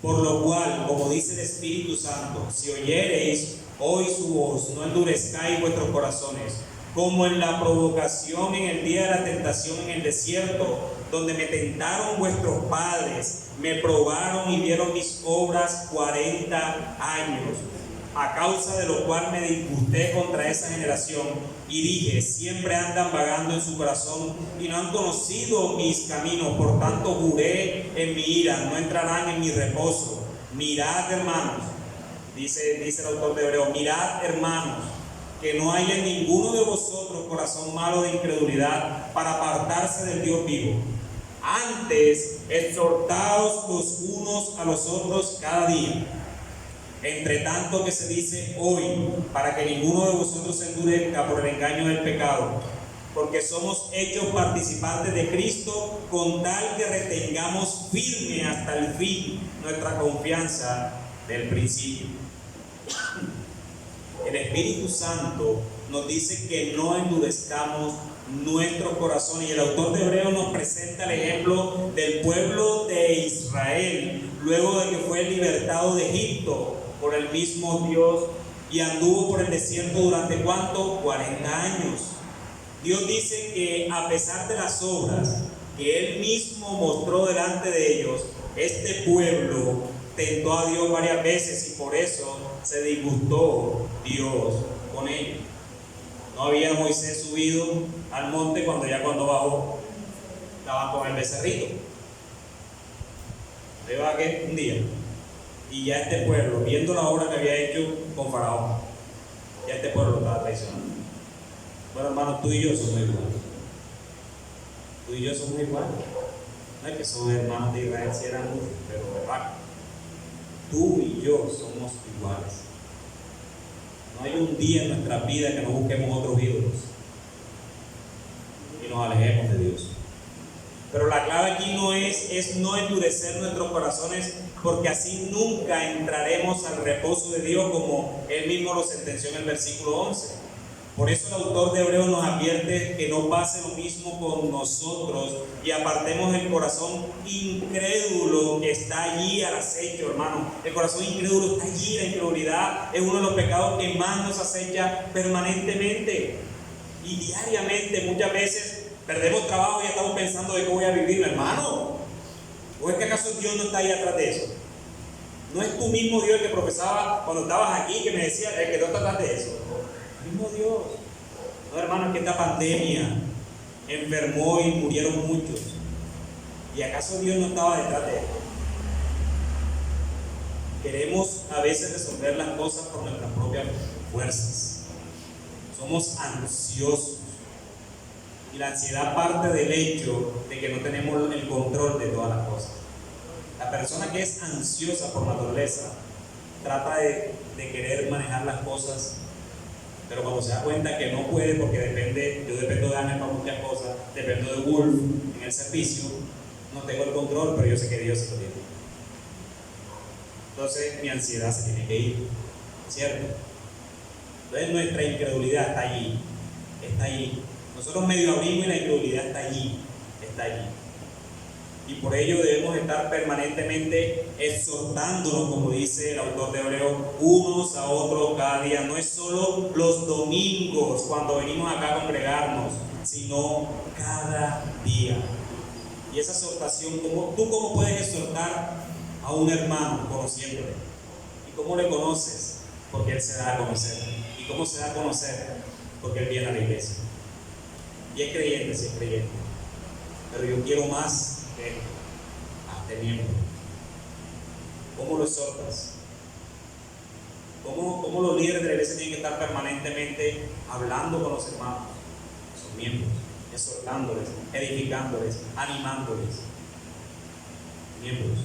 S1: por lo cual, como dice el Espíritu Santo, si oyereis hoy su voz, no endurezcáis vuestros corazones, como en la provocación en el día de la tentación en el desierto, donde me tentaron vuestros padres, me probaron y vieron mis obras 40 años, a causa de lo cual me disgusté contra esa generación y dije: siempre andan vagando en su corazón y no han conocido mis caminos, por tanto juré en mi ira, no entrarán en mi reposo. Mirad, hermanos, dice el autor de Hebreos, mirad, hermanos, que no haya en ninguno de vosotros corazón malo de incredulidad para apartarse del Dios vivo. Antes, exhortaos los unos a los otros cada día, entre tanto que se dice hoy, para que ninguno de vosotros se endurezca por el engaño del pecado, porque somos hechos participantes de Cristo, con tal que retengamos firme hasta el fin nuestra confianza del principio. El Espíritu Santo nos dice que no endurezcamos nuestros corazones, y el autor de Hebreos nos presenta el ejemplo del pueblo de Israel luego de que fue libertado de Egipto por el mismo Dios y anduvo por el desierto durante ¿cuánto? 40 años. Dios dice que a pesar de las obras que Él mismo mostró delante de ellos, este pueblo tentó a Dios varias veces y por eso se disgustó Dios con ellos. No había Moisés subido al monte cuando bajó estaba con el becerrito. Le va que un día y ya este pueblo, viendo la obra que había hecho con Faraón, ya este pueblo lo estaba traicionando. Bueno, hermanos, tú y yo somos iguales. Tú y yo somos iguales. No es que son hermanos de Israel, si eran muchos, pero verdad. Tú y yo somos iguales. No hay un día en nuestra vida que no busquemos otros ídolos y nos alejemos de Dios. Pero la clave aquí no es no endurecer nuestros corazones, porque así nunca entraremos al reposo de Dios, como Él mismo lo sentenció en el versículo 11. Por eso el autor de Hebreos nos advierte que no pase lo mismo con nosotros y apartemos el corazón incrédulo que está allí al acecho, hermano. El corazón incrédulo está allí, la incredulidad es uno de los pecados que más nos acecha permanentemente y diariamente. Muchas veces perdemos trabajo y estamos pensando de qué voy a vivir, hermano. ¿O es que acaso Dios no está ahí atrás de eso? ¿No es tú mismo Dios el que profesaba cuando estabas aquí, que me decía el que no está atrás de eso? Mismo Dios. No, hermano, es que esta pandemia enfermó y murieron muchos. ¿Y acaso Dios no estaba detrás de esto? Queremos a veces resolver las cosas por nuestras propias fuerzas. Somos ansiosos. Y la ansiedad parte del hecho de que no tenemos el control de todas las cosas. La persona que es ansiosa por naturaleza trata de querer manejar las cosas, pero cuando se da cuenta que no puede, porque yo dependo de Ana para muchas cosas, dependo de Wolf en el servicio, no tengo el control, pero yo sé que Dios se lo tiene. Entonces mi ansiedad se tiene que ir, ¿cierto? Entonces nuestra incredulidad está allí, está allí. Nosotros medio abrimos y la incredulidad está allí, está allí. Y por ello debemos estar permanentemente exhortándonos, como dice el autor de Hebreos, unos a otros cada día. No es solo los domingos cuando venimos acá a congregarnos, sino cada día. Y esa exhortación, ¿tú cómo puedes exhortar a un hermano conociéndole? ¿Y cómo le conoces? Porque él se da a conocer. ¿Y cómo se da a conocer? Porque él viene a la iglesia. Y es creyente, sí es creyente. Pero yo quiero más hazte miembro. ¿Cómo lo exhortas? ¿Cómo los líderes de la iglesia tienen que estar permanentemente hablando con los hermanos, sus miembros, exhortándoles, edificándoles, animándoles? Miembros.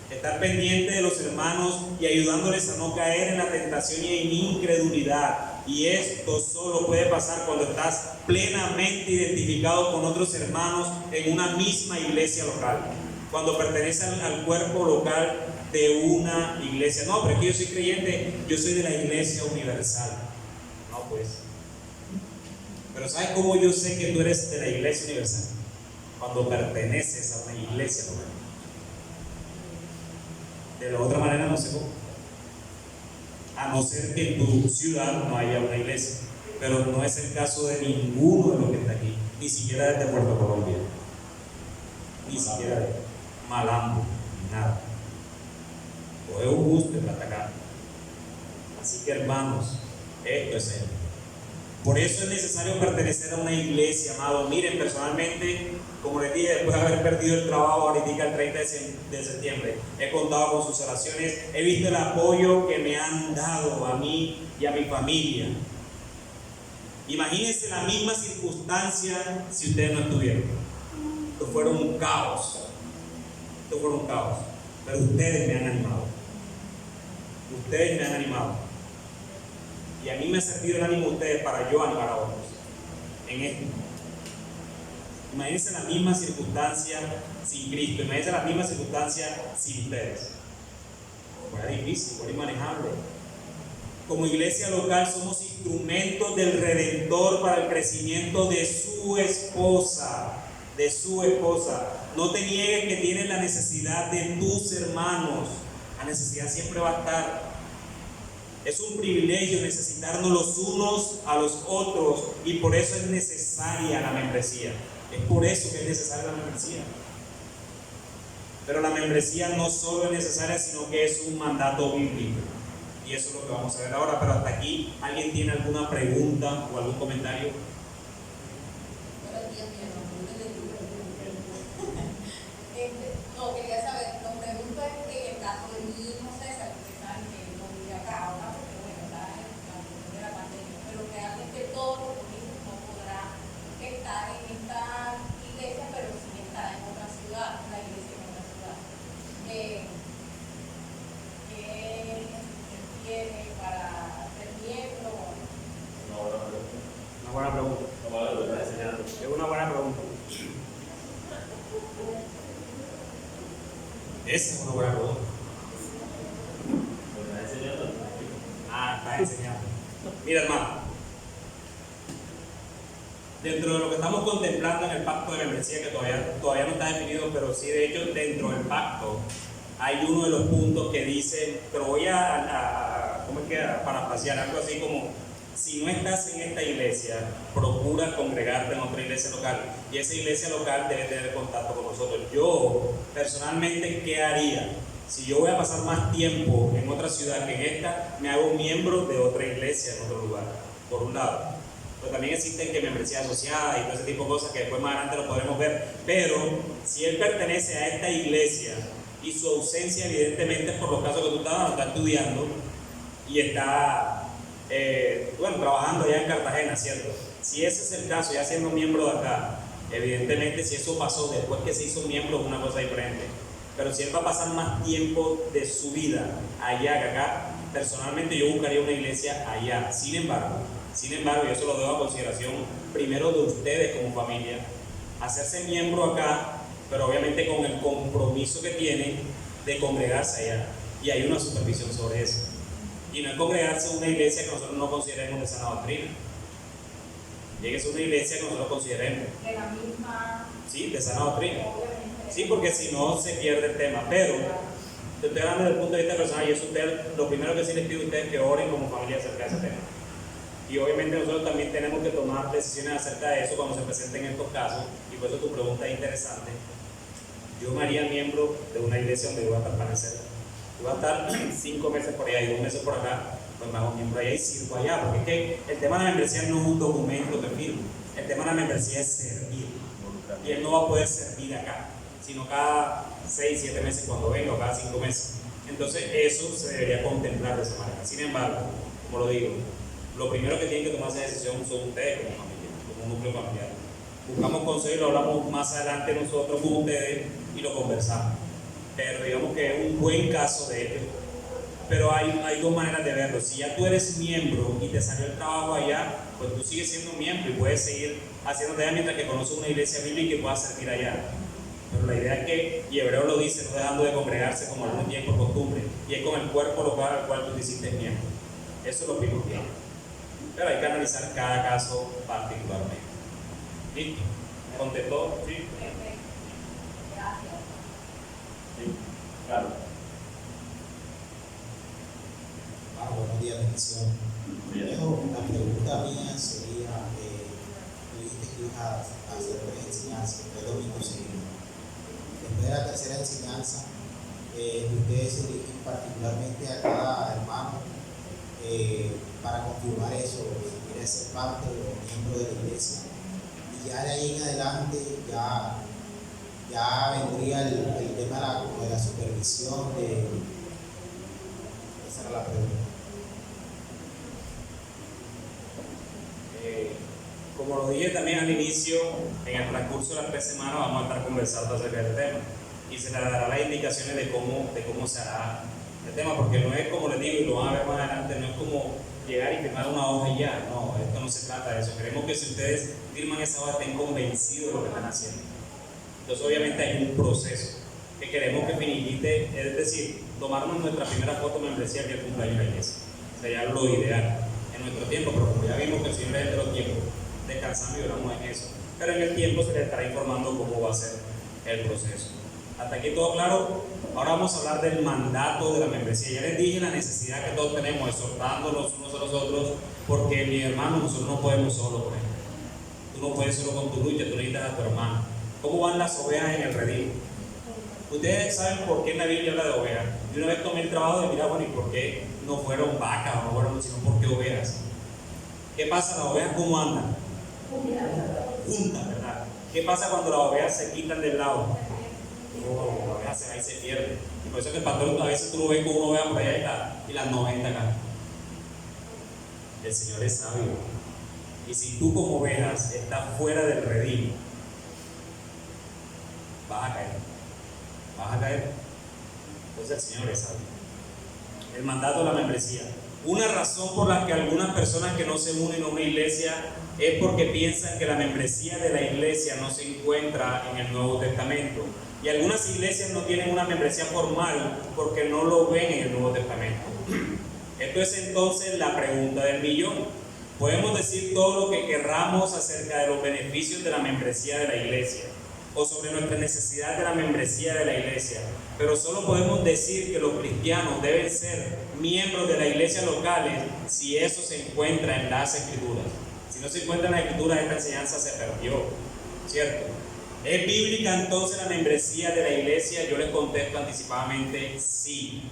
S1: Estar pendiente de los hermanos y ayudándoles a no caer en la tentación y en incredulidad. Y esto solo puede pasar cuando estás plenamente identificado con otros hermanos en una misma iglesia local. Cuando perteneces al cuerpo local de una iglesia. No, pero es que yo soy creyente, yo soy de la iglesia universal. No, pues. Pero ¿sabes cómo yo sé que tú eres de la iglesia universal? Cuando perteneces a una iglesia local. De la otra manera no sé cómo. A no ser que en tu ciudad no haya una iglesia. Pero no es el caso de ninguno de los que está aquí. Ni siquiera desde Puerto Colombia. Ni siquiera de Malambo. Nada. O es un gusto en atacar. Así que hermanos, esto es él. Por eso es necesario pertenecer a una iglesia, amado. Miren, personalmente, como les dije, después de haber perdido el trabajo ahorita el 30 de septiembre, he contado con sus oraciones, he visto el apoyo que me han dado a mí y a mi familia. Imagínense la misma circunstancia si ustedes no estuvieron. Esto fueron un caos. Esto fueron un caos. Pero ustedes me han animado. Ustedes me han animado. Y a mí me ha servido el ánimo de ustedes para yo animar a otros en esto. Imagínense la misma circunstancia sin Cristo. Imagínense la misma circunstancia sin ustedes. Fue difícil, fue inmanejable. Como iglesia local somos instrumentos del Redentor para el crecimiento de su esposa. De su esposa. No te niegues que tienes la necesidad de tus hermanos. La necesidad siempre va a estar. Es un privilegio necesitarnos los unos a los otros y por eso es necesaria la membresía. Es por eso que es necesaria la membresía. Pero la membresía no solo es necesaria, sino que es un mandato bíblico. Y eso es lo que vamos a ver ahora. Pero hasta aquí, ¿alguien tiene alguna pregunta o algún comentario?
S3: No, quería saber, lo pregunto es que en el caso de mi hijo César, que saben que no vive acá ahora, porque bueno, está en la cuestión de la pandemia, pero realmente todos los hijos no podrán estar en esta iglesia, pero sí estará en otra ciudad, la iglesia en otra ciudad. ¿Qué tiene para ser miembro?
S2: Una buena pregunta.
S1: Esa es una buena pregunta.
S2: ¿Estás enseñando?
S1: Estás enseñando. Mira, hermano, dentro de lo que estamos contemplando en el pacto de membresía, que todavía no está definido, pero sí, de hecho, dentro del pacto hay uno de los puntos que dice, pero voy ¿cómo es que? A parafrasear algo así como: si no estás en esta iglesia, procura congregarte en otra iglesia local, y esa iglesia local debe tener contacto con nosotros. Yo, personalmente, ¿qué haría? Si yo voy a pasar más tiempo en otra ciudad que en esta, me hago miembro de otra iglesia en otro lugar, por un lado. Pero también existen que membresía asociada y todo ese tipo de cosas que después más adelante lo podremos ver. Pero si él pertenece a esta iglesia y su ausencia evidentemente es por los casos que tú está estudiando y está trabajando allá en Cartagena, ¿cierto? Si ese es el caso, ya siendo miembro de acá, evidentemente si eso pasó después que se hizo miembro es una cosa diferente. Pero si él va a pasar más tiempo de su vida allá que acá, personalmente yo buscaría una iglesia allá. Sin embargo, y eso lo dejo a consideración primero de ustedes como familia, hacerse miembro acá, pero obviamente con el compromiso que tienen de congregarse allá. Y hay una supervisión sobre eso. Y no es congregarse en una iglesia que nosotros no consideremos de sana doctrina. Llegues a una iglesia que nosotros consideremos
S3: de la misma,
S1: sí, de sana doctrina.
S3: obviamente.
S1: Sí, porque si no se pierde el tema. Pero te estoy hablando desde el punto de vista personal, y eso lo primero que sí les pido a ustedes es que oren como familia acerca de ese tema. Y obviamente nosotros también tenemos que tomar decisiones acerca de eso cuando se presenten estos casos, y por eso tu pregunta es interesante. Yo me haría miembro de una iglesia donde voy a permanecer. Yo voy a estar 5 meses por allá y 2 meses por acá, pues me hago miembro allá y sirvo allá, porque es que el tema de la membresía no es un documento que firmo, el tema de la membresía es servir. Y él no va a poder servir acá, sino cada 6, 7 meses cuando venga, o cada 5 meses. Entonces eso se debería contemplar de esa manera. Sin embargo, como lo digo, lo primero que tienen que tomar esa decisión son ustedes como familia, como un núcleo familiar. Buscamos consejo y lo hablamos más adelante nosotros con ustedes y lo conversamos. Pero digamos que es un buen caso de ello. Pero hay dos maneras de verlo. Si ya tú eres miembro y te salió el trabajo allá, pues tú sigues siendo miembro y puedes seguir haciéndote allá mientras que conoces una iglesia bíblica y puedas servir allá. Pero la idea es que, y Hebreo lo dice, no dejando de congregarse como algún tiempo por costumbre, y es con el cuerpo local al cual tú te hiciste miembro. Eso es lo primordial. Pero hay que analizar cada caso particularmente. ¿Listo? ¿Me contestó? Sí.
S3: Perfecto. Gracias.
S2: Sí, claro.
S4: Buenos días, bendición. La pregunta mía sería, tú dijiste que ibas a hacer 3 enseñanzas, 3 domingos seguidos. Después de la tercera enseñanza, ustedes se dirigen particularmente a cada hermano para confirmar eso, si quiere ser parte de los miembros de la iglesia. Y ya de ahí en adelante ya vendría el tema de la supervisión esa era la pregunta.
S1: Como lo dije también al inicio, en el transcurso de las 3 semanas vamos a estar conversando acerca del tema y se le dará las indicaciones de cómo se hará el tema, porque no es como les digo y lo van a ver más adelante, no es como llegar y firmar una hoja y ya, no, esto no se trata de eso. Queremos que si ustedes firman esa hoja estén convencidos de lo que están haciendo. Entonces obviamente hay un proceso que queremos que finiquite, es decir, tomarnos nuestra primera foto membresía que el cumpleaños de la iglesia, sería lo ideal en nuestro tiempo, pero como ya vimos que el Señor es el de los tiempos, descansamos y oramos en eso, pero en el tiempo se les estará informando cómo va a ser el proceso. Hasta aquí todo claro. Ahora vamos a hablar del mandato de la membresía. Ya les dije la necesidad que todos tenemos, exhortándonos unos a los otros, porque mi hermano, nosotros no podemos solo con él. Tú no puedes solo con tu lucha, tú necesitas a tu hermano. ¿Cómo van las ovejas en el redil? Ustedes saben por qué en la Biblia habla de ovejas. Yo una vez tomé el trabajo de mirar, bueno, ¿y por qué no fueron vacas o no fueron, sino por qué ovejas? ¿Qué pasa? ¿Las ovejas cómo andan? Juntas, ¿verdad? ¿Qué pasa cuando las ovejas se quitan del lado? La oveja se va y se pierde. Y por eso que el pastor a veces tú lo ves con una oveja por allá y las 90 acá. El Señor es sabio. Y si tú como ovejas estás fuera del redil, vas a caer. Vas a caer. Entonces el Señor es sabio. El mandato de la membresía. Una razón por la que algunas personas que no se unen a una iglesia es porque piensan que la membresía de la iglesia no se encuentra en el Nuevo Testamento. Y algunas iglesias no tienen una membresía formal porque no lo ven en el Nuevo Testamento. Esto es entonces la pregunta del millón. Podemos decir todo lo que querramos acerca de los beneficios de la membresía de la iglesia o sobre nuestra necesidad de la membresía de la iglesia, pero solo podemos decir que los cristianos deben ser miembros de la iglesia locales si eso se encuentra en las Escrituras. Si no se encuentra en las Escrituras, esta enseñanza se perdió, ¿cierto? ¿Es bíblica entonces la membresía de la iglesia? Yo les contesto anticipadamente sí.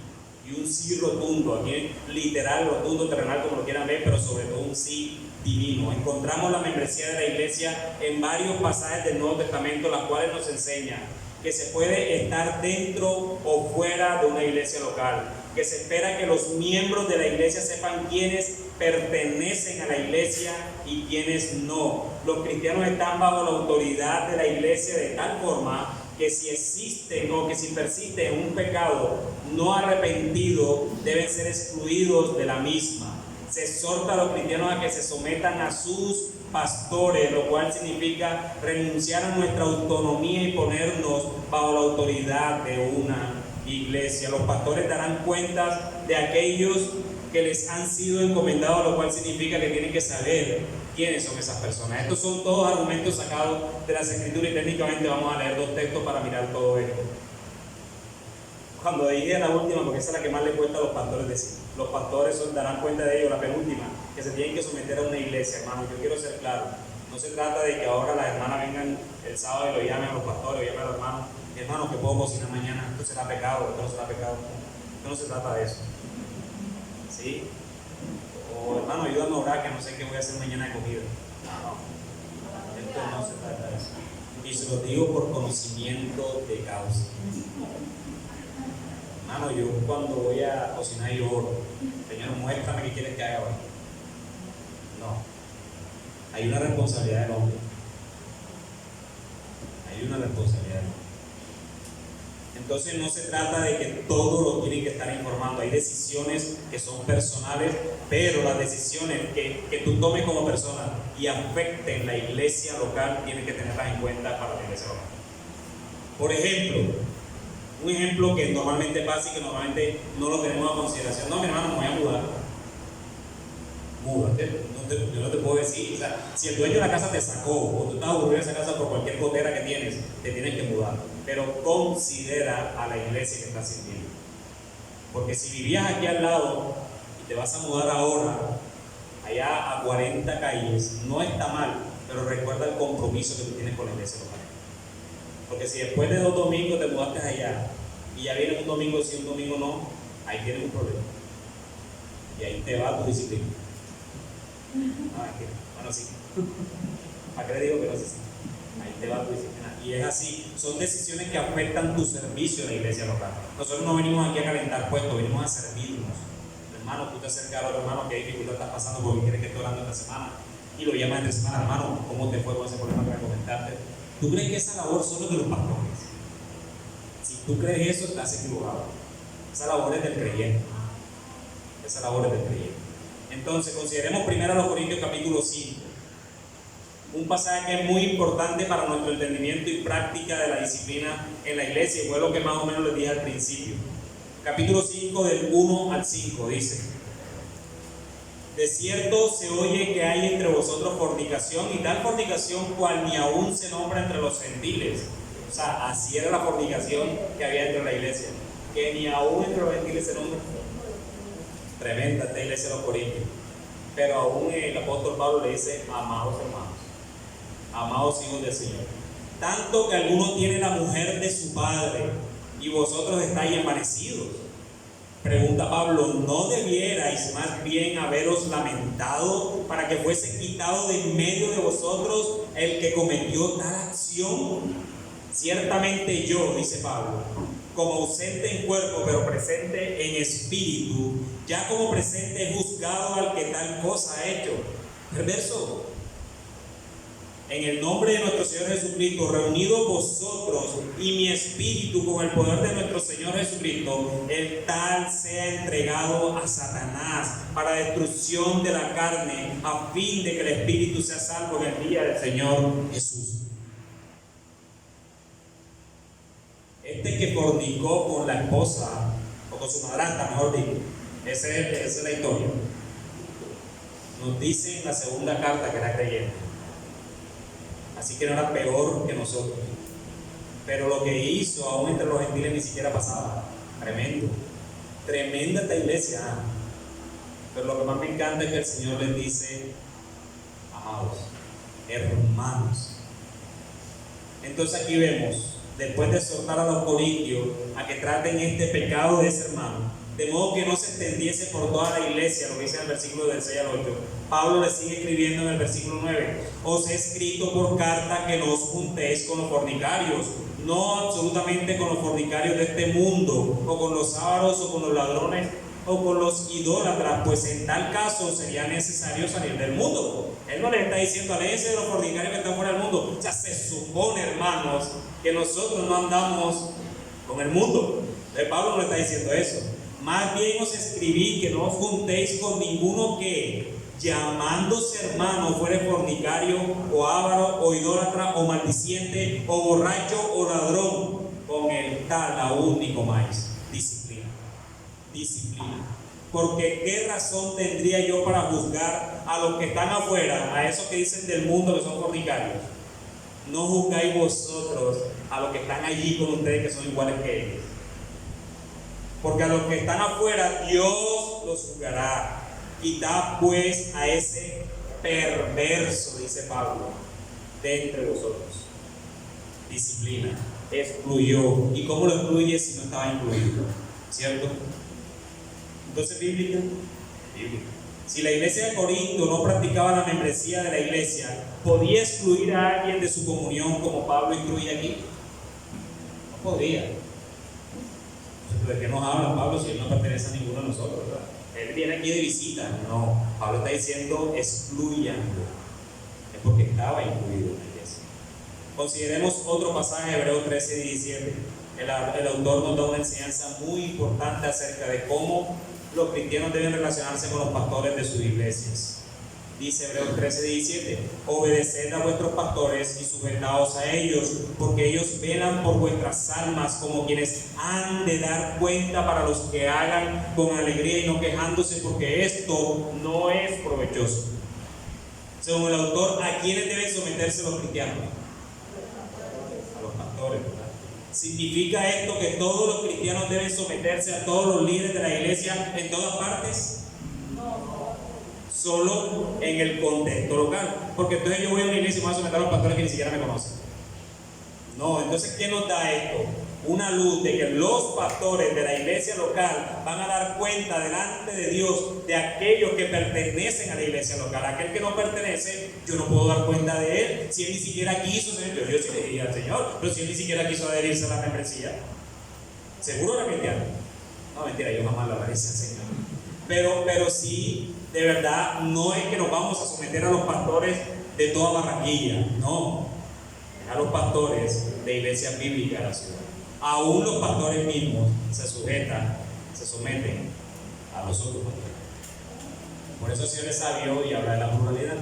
S1: Y un sí rotundo, aquí literal, rotundo, terrenal, como lo quieran ver, pero sobre todo un sí divino. Encontramos la membresía de la iglesia en varios pasajes del Nuevo Testamento, las cuales nos enseñan que se puede estar dentro o fuera de una iglesia local, que se espera que los miembros de la iglesia sepan quiénes pertenecen a la iglesia y quiénes no. Los cristianos están bajo la autoridad de la iglesia de tal forma que si existen o que si persisten en un pecado no arrepentido, deben ser excluidos de la misma. Se exhorta a los cristianos a que se sometan a sus pastores, lo cual significa renunciar a nuestra autonomía y ponernos bajo la autoridad de una iglesia. Los pastores darán cuentas de aquellos que les han sido encomendados, lo cual significa que tienen que saber quiénes son esas personas. Estos son todos argumentos sacados de las Escrituras y técnicamente vamos a leer dos textos para mirar todo esto. Cuando llegue a la última, porque esa es la que más le cuesta a los pastores decir, los pastores darán cuenta de ello, la penúltima, que se tienen que someter a una iglesia. Hermano, yo quiero ser claro, no se trata de que ahora las hermanas vengan el sábado y lo llamen a los pastores, o llamen a los hermanos, hermano, que puedo cocinar mañana, esto será pecado, esto no será pecado. Esto no se trata de eso. ¿Sí? O hermano, ayúdame a orar que no sé qué voy a hacer mañana de comida. No, esto no se trata de eso. Y se lo digo por conocimiento de causa. Hermano, yo cuando voy a cocinar yo oro. Señor, muéstrame qué quieres que haga hoy. No. Hay una responsabilidad del hombre. Hay una responsabilidad del hombre. Entonces no se trata de que todos lo tienen que estar informando. Hay decisiones que son personales, pero las decisiones que tú tomes como persona y afecten la iglesia local, tienes que tenerlas en cuenta para la iglesia local. Por ejemplo, un ejemplo que normalmente pasa y que normalmente no lo tenemos a consideración. No, mi hermano, me voy a mudar. Múdate. Yo no te puedo decir, o sea, si el dueño de la casa te sacó o tú estás aburrido de esa casa por cualquier gotera que tienes, te tienes que mudar. Pero considera a la iglesia que estás sirviendo. Porque si vivías aquí al lado y te vas a mudar ahora, allá a 40 calles, no está mal, pero recuerda el compromiso que tú tienes con la iglesia local. Porque si después de 2 domingos te mudaste allá y ya viene un domingo sí, un domingo no, ahí tienes un problema. Y ahí te va tu disciplina. Bueno, sí. ¿Para qué le digo que no es así? Ahí te va tu disciplina. Y es así, son decisiones que afectan tu servicio en la iglesia local. Nosotros no venimos aquí a calentar puestos, venimos a servirnos. Hermano, tú te acercas a otro hermano que hay dificultad estás pasando porque quieres que esté orando esta semana y lo llamas esta semana, hermano, ¿cómo te fue con ese problema que voy a comentarte? ¿Tú crees que esa labor solo es de los pastores? Si tú crees eso, estás equivocado. Esa labor es del creyente. Esa labor es del creyente. Entonces, consideremos primero a los Corintios capítulo 5. Un pasaje que es muy importante para nuestro entendimiento y práctica de la disciplina en la iglesia. Y fue lo que más o menos les dije al principio. Capítulo 5 del 1 al 5 dice: de cierto se oye que hay entre vosotros fornicación, y tal fornicación cual ni aún se nombra entre los gentiles. O sea, así era la fornicación que había dentro de la iglesia, que ni aún entre los gentiles se nombra. Tremenda esta iglesia de los Corintios. Pero aún el apóstol Pablo le dice: amados hermanos, amados hijos del Señor, tanto que alguno tiene la mujer de su padre y vosotros estáis envanecidos. Pregunta Pablo: ¿no debierais más bien haberos lamentado para que fuese quitado de en medio de vosotros el que cometió tal acción? Ciertamente yo, dice Pablo, como ausente en cuerpo pero presente en espíritu, ya como presente he juzgado al que tal cosa ha hecho. Perverso. en el nombre de nuestro Señor Jesucristo, reunidos vosotros y mi espíritu con el poder de nuestro Señor Jesucristo, el tal sea entregado a Satanás para destrucción de la carne, a fin de que el espíritu sea salvo en el día del Señor Jesús. Este que fornicó con la esposa, o con su madrastra, mejor dicho, esa es la historia. Nos dice en la segunda carta que era creyente. Así que no era peor que nosotros. Pero lo que hizo aún entre los gentiles ni siquiera pasaba. Tremendo. Tremenda esta iglesia. Pero lo que más me encanta es que el Señor les dice: amados, hermanos. Entonces aquí vemos, después de exhortar a los corintios a que traten este pecado de ese hermano, de modo que no se extendiese por toda la iglesia, lo que dice en el versículo del 6 al 8, Pablo le sigue escribiendo en el versículo 9: os he escrito por carta que no os juntéis con los fornicarios, no absolutamente con los fornicarios de este mundo, o con los ávaros, o con los ladrones, o con los idólatras, pues en tal caso sería necesario salir del mundo. Él no les está diciendo: aléjense de los fornicarios que están fuera del mundo. O sea, se supone, hermanos, que nosotros no andamos con el mundo. Entonces Pablo no le está diciendo eso. Más bien os escribí que no os juntéis con ninguno que, llamándose hermano, fuere fornicario, o avaro, o idólatra, o maldiciente, o borracho, o ladrón. Con el tal aún ni comáis. Disciplina. Porque qué razón tendría yo para juzgar a los que están afuera, a esos que dicen del mundo que son fornicarios? No juzgáis vosotros a los que están allí con ustedes, que son iguales que ellos. Porque a los que están afuera Dios los juzgará. Quitad pues a ese perverso, dice Pablo, de entre vosotros. Disciplina. Excluyó. ¿Y cómo lo excluye si no estaba incluido? ¿Cierto? Entonces, bíblica. Si la iglesia de Corinto no practicaba la membresía de la iglesia, ¿podía excluir a alguien de su comunión como Pablo incluye aquí? No podía. ¿De qué nos habla Pablo si él no pertenece a ninguno de nosotros, ¿verdad? Él viene aquí de visita. No, Pablo está diciendo: excluyanlo. Es porque estaba incluido en la iglesia. Consideremos otro pasaje, Hebreos 13 y 17. El autor nos da una enseñanza muy importante acerca de cómo los cristianos deben relacionarse con los pastores de sus iglesias. Dice Hebreos 13:17: obedeced a vuestros pastores y sujetaos a ellos, porque ellos velan por vuestras almas como quienes han de dar cuenta, para los que hagan con alegría y no quejándose, porque esto no es provechoso. Según el autor, ¿a quiénes deben someterse los cristianos? A los pastores, ¿verdad? ¿Significa esto que todos los cristianos deben someterse a todos los líderes de la iglesia en todas partes? No. Solo en el contexto local. Porque entonces yo voy a una iglesia y me voy a someter a los pastores que ni siquiera me conocen. No, entonces ¿qué nos da esto? Una luz de que los pastores de la iglesia local van a dar cuenta delante de Dios de aquellos que pertenecen a la iglesia local. Aquel que no pertenece, yo no puedo dar cuenta de él si él ni siquiera quiso ser. Yo sí le diría al Señor, pero si él ni siquiera quiso adherirse a la membresía. ¿Seguro era cristiano? No, mentira, yo jamás lo hablaría al Señor. Pero sí, de verdad, no es que nos vamos a someter a los pastores de toda Barranquilla, no. A los pastores de iglesias bíblicas de la ciudad. Aún los pastores mismos se someten a los otros pastores. Por eso el Señor es sabio y habla de la pluralidad.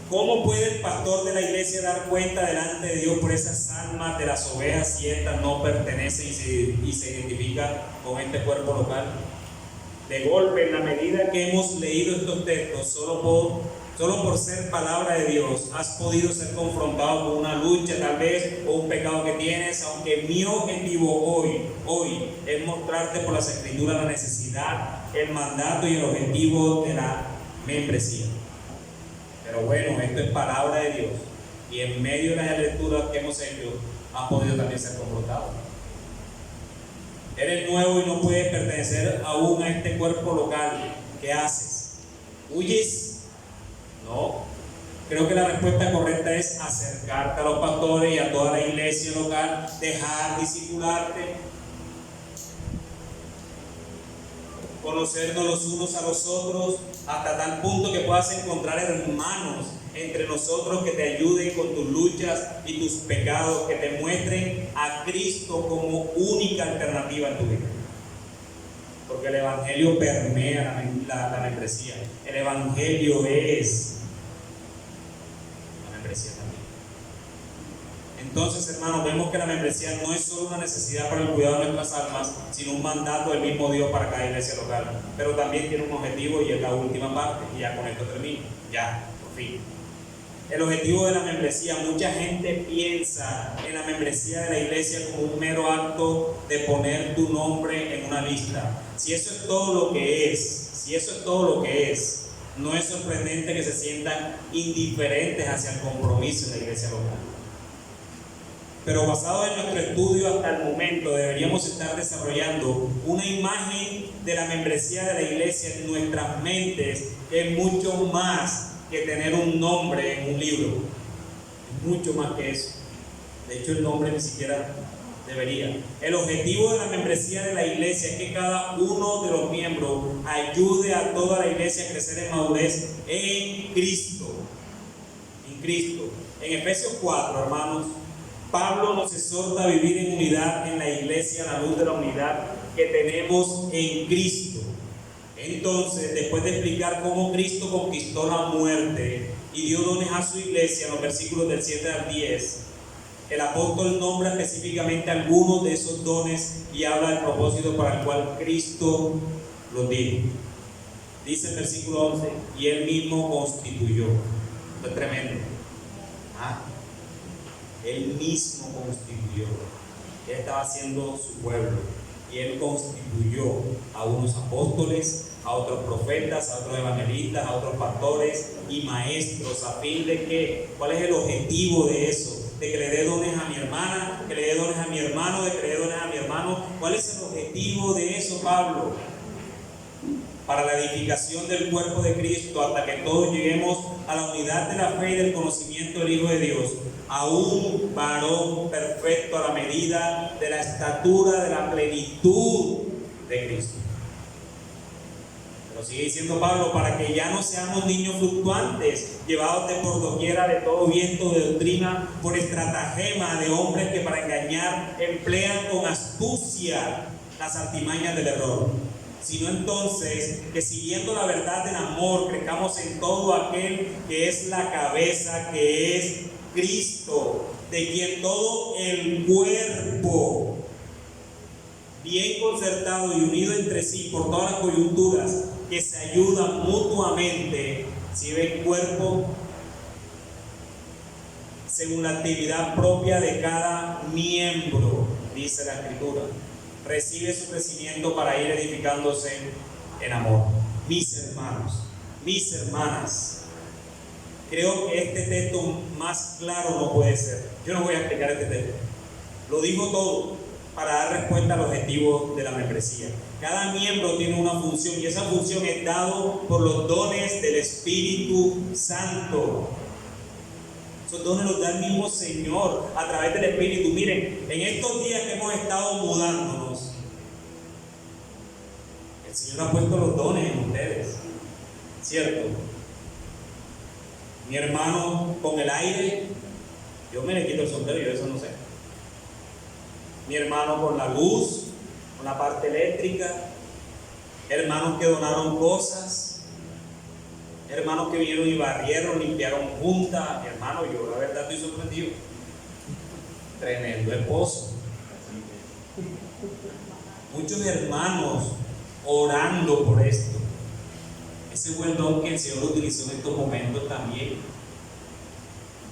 S1: ¿Cómo puede el pastor de la iglesia dar cuenta delante de Dios por esas almas de las ovejas si estas no pertenecen y se identifican con este cuerpo local? De golpe, en la medida que hemos leído estos textos, solo por ser palabra de Dios, has podido ser confrontado con una lucha tal vez o un pecado que tienes, aunque mi objetivo hoy es mostrarte por las escrituras la necesidad, el mandato y el objetivo de la membresía. Pero bueno, esto es palabra de Dios y en medio de las lecturas que hemos hecho has podido también ser confrontado. Eres nuevo y no puedes pertenecer aún a este cuerpo local. ¿Qué haces? ¿Huyes? No. Creo que la respuesta correcta es acercarte a los pastores y a toda la iglesia local, dejar discipularte, conocernos los unos a los otros, hasta tal punto que puedas encontrar hermanos entre nosotros que te ayuden con tus luchas y tus pecados, que te muestren a Cristo como única alternativa en tu vida. Porque el Evangelio permea la membresía. El Evangelio es la membresía también. Entonces, hermanos, vemos que la membresía no es solo una necesidad para el cuidado de nuestras almas, sino un mandato del mismo Dios para cada iglesia local. Pero también tiene un objetivo, y es la última parte, y ya con esto termino. Ya, por fin. El objetivo de la membresía, mucha gente piensa en la membresía de la iglesia como un mero acto de poner tu nombre en una lista. Si eso es todo lo que es, no es sorprendente que se sientan indiferentes hacia el compromiso de la iglesia local. Pero basado en nuestro estudio hasta el momento, deberíamos estar desarrollando una imagen de la membresía de la iglesia en nuestras mentes, que es mucho más que tener un nombre en un libro. Es mucho más que eso. De hecho, el nombre ni siquiera debería. El objetivo de la membresía de la iglesia es que cada uno de los miembros ayude a toda la iglesia a crecer en madurez en Cristo. En Cristo. En Efesios 4, hermanos, Pablo nos exhorta a vivir en unidad en la iglesia a la luz de la unidad que tenemos en Cristo. Entonces, después de explicar cómo Cristo conquistó la muerte y dio dones a su iglesia, en los versículos del 7 al 10, el apóstol nombra específicamente algunos de esos dones y habla del propósito para el cual Cristo los dio. Dice el versículo 11, y él mismo constituyó. Esto es tremendo. Él mismo constituyó. Él estaba haciendo su pueblo. Y él constituyó a unos apóstoles, a otros profetas, a otros evangelistas, a otros pastores y maestros, a fin de que, ¿cuál es el objetivo de eso? De que le dé dones a mi hermana, que le dé dones a mi hermano, de que le dé dones a mi hermano. ¿Cuál es el objetivo de eso, Pablo? Para la edificación del cuerpo de Cristo, hasta que todos lleguemos a la unidad de la fe y del conocimiento del Hijo de Dios, a un varón perfecto a la medida de la estatura de la plenitud de Cristo. Pero sigue diciendo Pablo, para que ya no seamos niños fluctuantes, llevados de por doquiera de todo viento de doctrina, por estratagema de hombres que para engañar emplean con astucia las artimañas del error. Sino entonces que siguiendo la verdad en amor, crezcamos en todo aquel que es la cabeza, que es Cristo, de quien todo el cuerpo, bien concertado y unido entre sí por todas las coyunturas, que se ayudan mutuamente, si ven cuerpo, según la actividad propia de cada miembro, dice la Escritura, recibe su crecimiento para ir edificándose en amor. Mis hermanos, mis hermanas, creo que este texto más claro no puede ser. Yo no voy a explicar este texto. Lo digo todo para dar respuesta al objetivo de la membresía. Cada miembro tiene una función y esa función es dado por los dones del Espíritu Santo. Esos dones los da el mismo Señor a través del Espíritu. Miren, en estos días que hemos estado mudándonos, el Señor ha puesto los dones en ustedes, ¿cierto? Mi hermano con el aire, yo me le quito el sombrero, yo eso no sé. Mi hermano con la luz, con la parte eléctrica, hermanos que donaron cosas, hermanos que vinieron y barrieron, limpiaron juntas. Mi hermano, yo la verdad estoy sorprendido. Tremendo esposo. Muchos hermanos orando por esto. Ese buen don que el Señor utilizó en estos momentos también.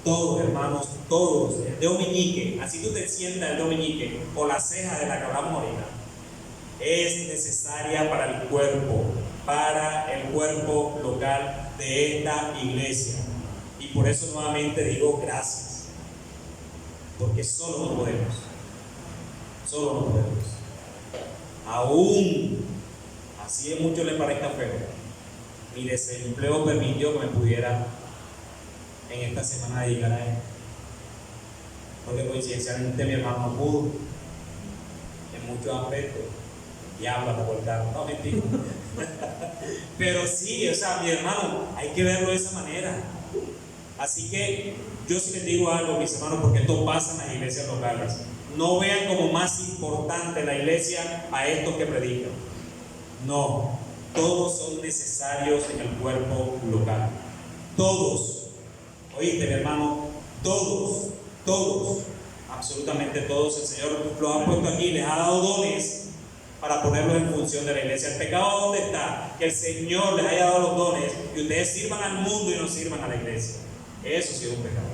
S1: Todos, hermanos, todos. El dedo meñique, así tú te sientas el dedo meñique, o la ceja de la que hablamos ahorita, es necesaria para el cuerpo local de esta iglesia. Y por eso nuevamente digo gracias. Porque solo no podemos. Aún, así a muchos les parezca feo, mi desempleo permitió que me pudiera en esta semana dedicar a él. Porque coincidencialmente mi hermano no pudo en muchos aspectos. Y habla por cortar, no mentira. Pero sí, o sea, mi hermano, hay que verlo de esa manera. Así que yo sí les digo algo, mis hermanos, porque esto pasa en las iglesias locales. No vean como más importante la iglesia a estos que predican. No, todos son necesarios en el cuerpo local. Todos. Oíste, mi hermano, todos, absolutamente todos. El Señor los ha puesto aquí, les ha dado dones para ponerlos en función de la iglesia. ¿El pecado dónde está? Que el Señor les haya dado los dones y ustedes sirvan al mundo y no sirvan a la iglesia. Eso sí es un pecado.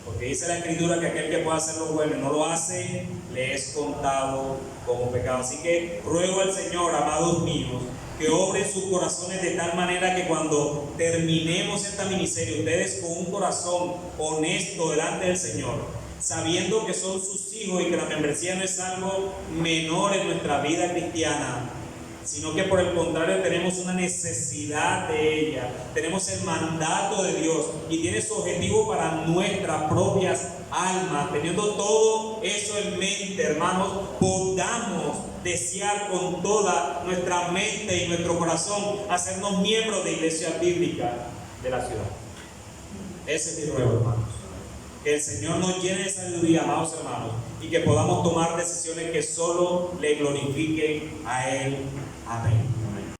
S1: Porque dice la Escritura que aquel que pueda hacer lo bueno y no lo hace, le es contado como pecado. Así que ruego al Señor, amados míos, que obre en sus corazones de tal manera que cuando terminemos esta miniserie, ustedes con un corazón honesto delante del Señor, sabiendo que son sus hijos y que la membresía no es algo menor en nuestra vida cristiana, sino que por el contrario tenemos una necesidad de ella, tenemos el mandato de Dios y tiene su objetivo para nuestras propias almas. Teniendo todo eso en mente, hermanos, podamos desear con toda nuestra mente y nuestro corazón hacernos miembros de iglesias bíblicas de la ciudad. Ese es mi ruego, hermanos. Que el Señor nos llene de sabiduría, amados hermanos, y que podamos tomar decisiones que solo le glorifiquen a Él. Amén.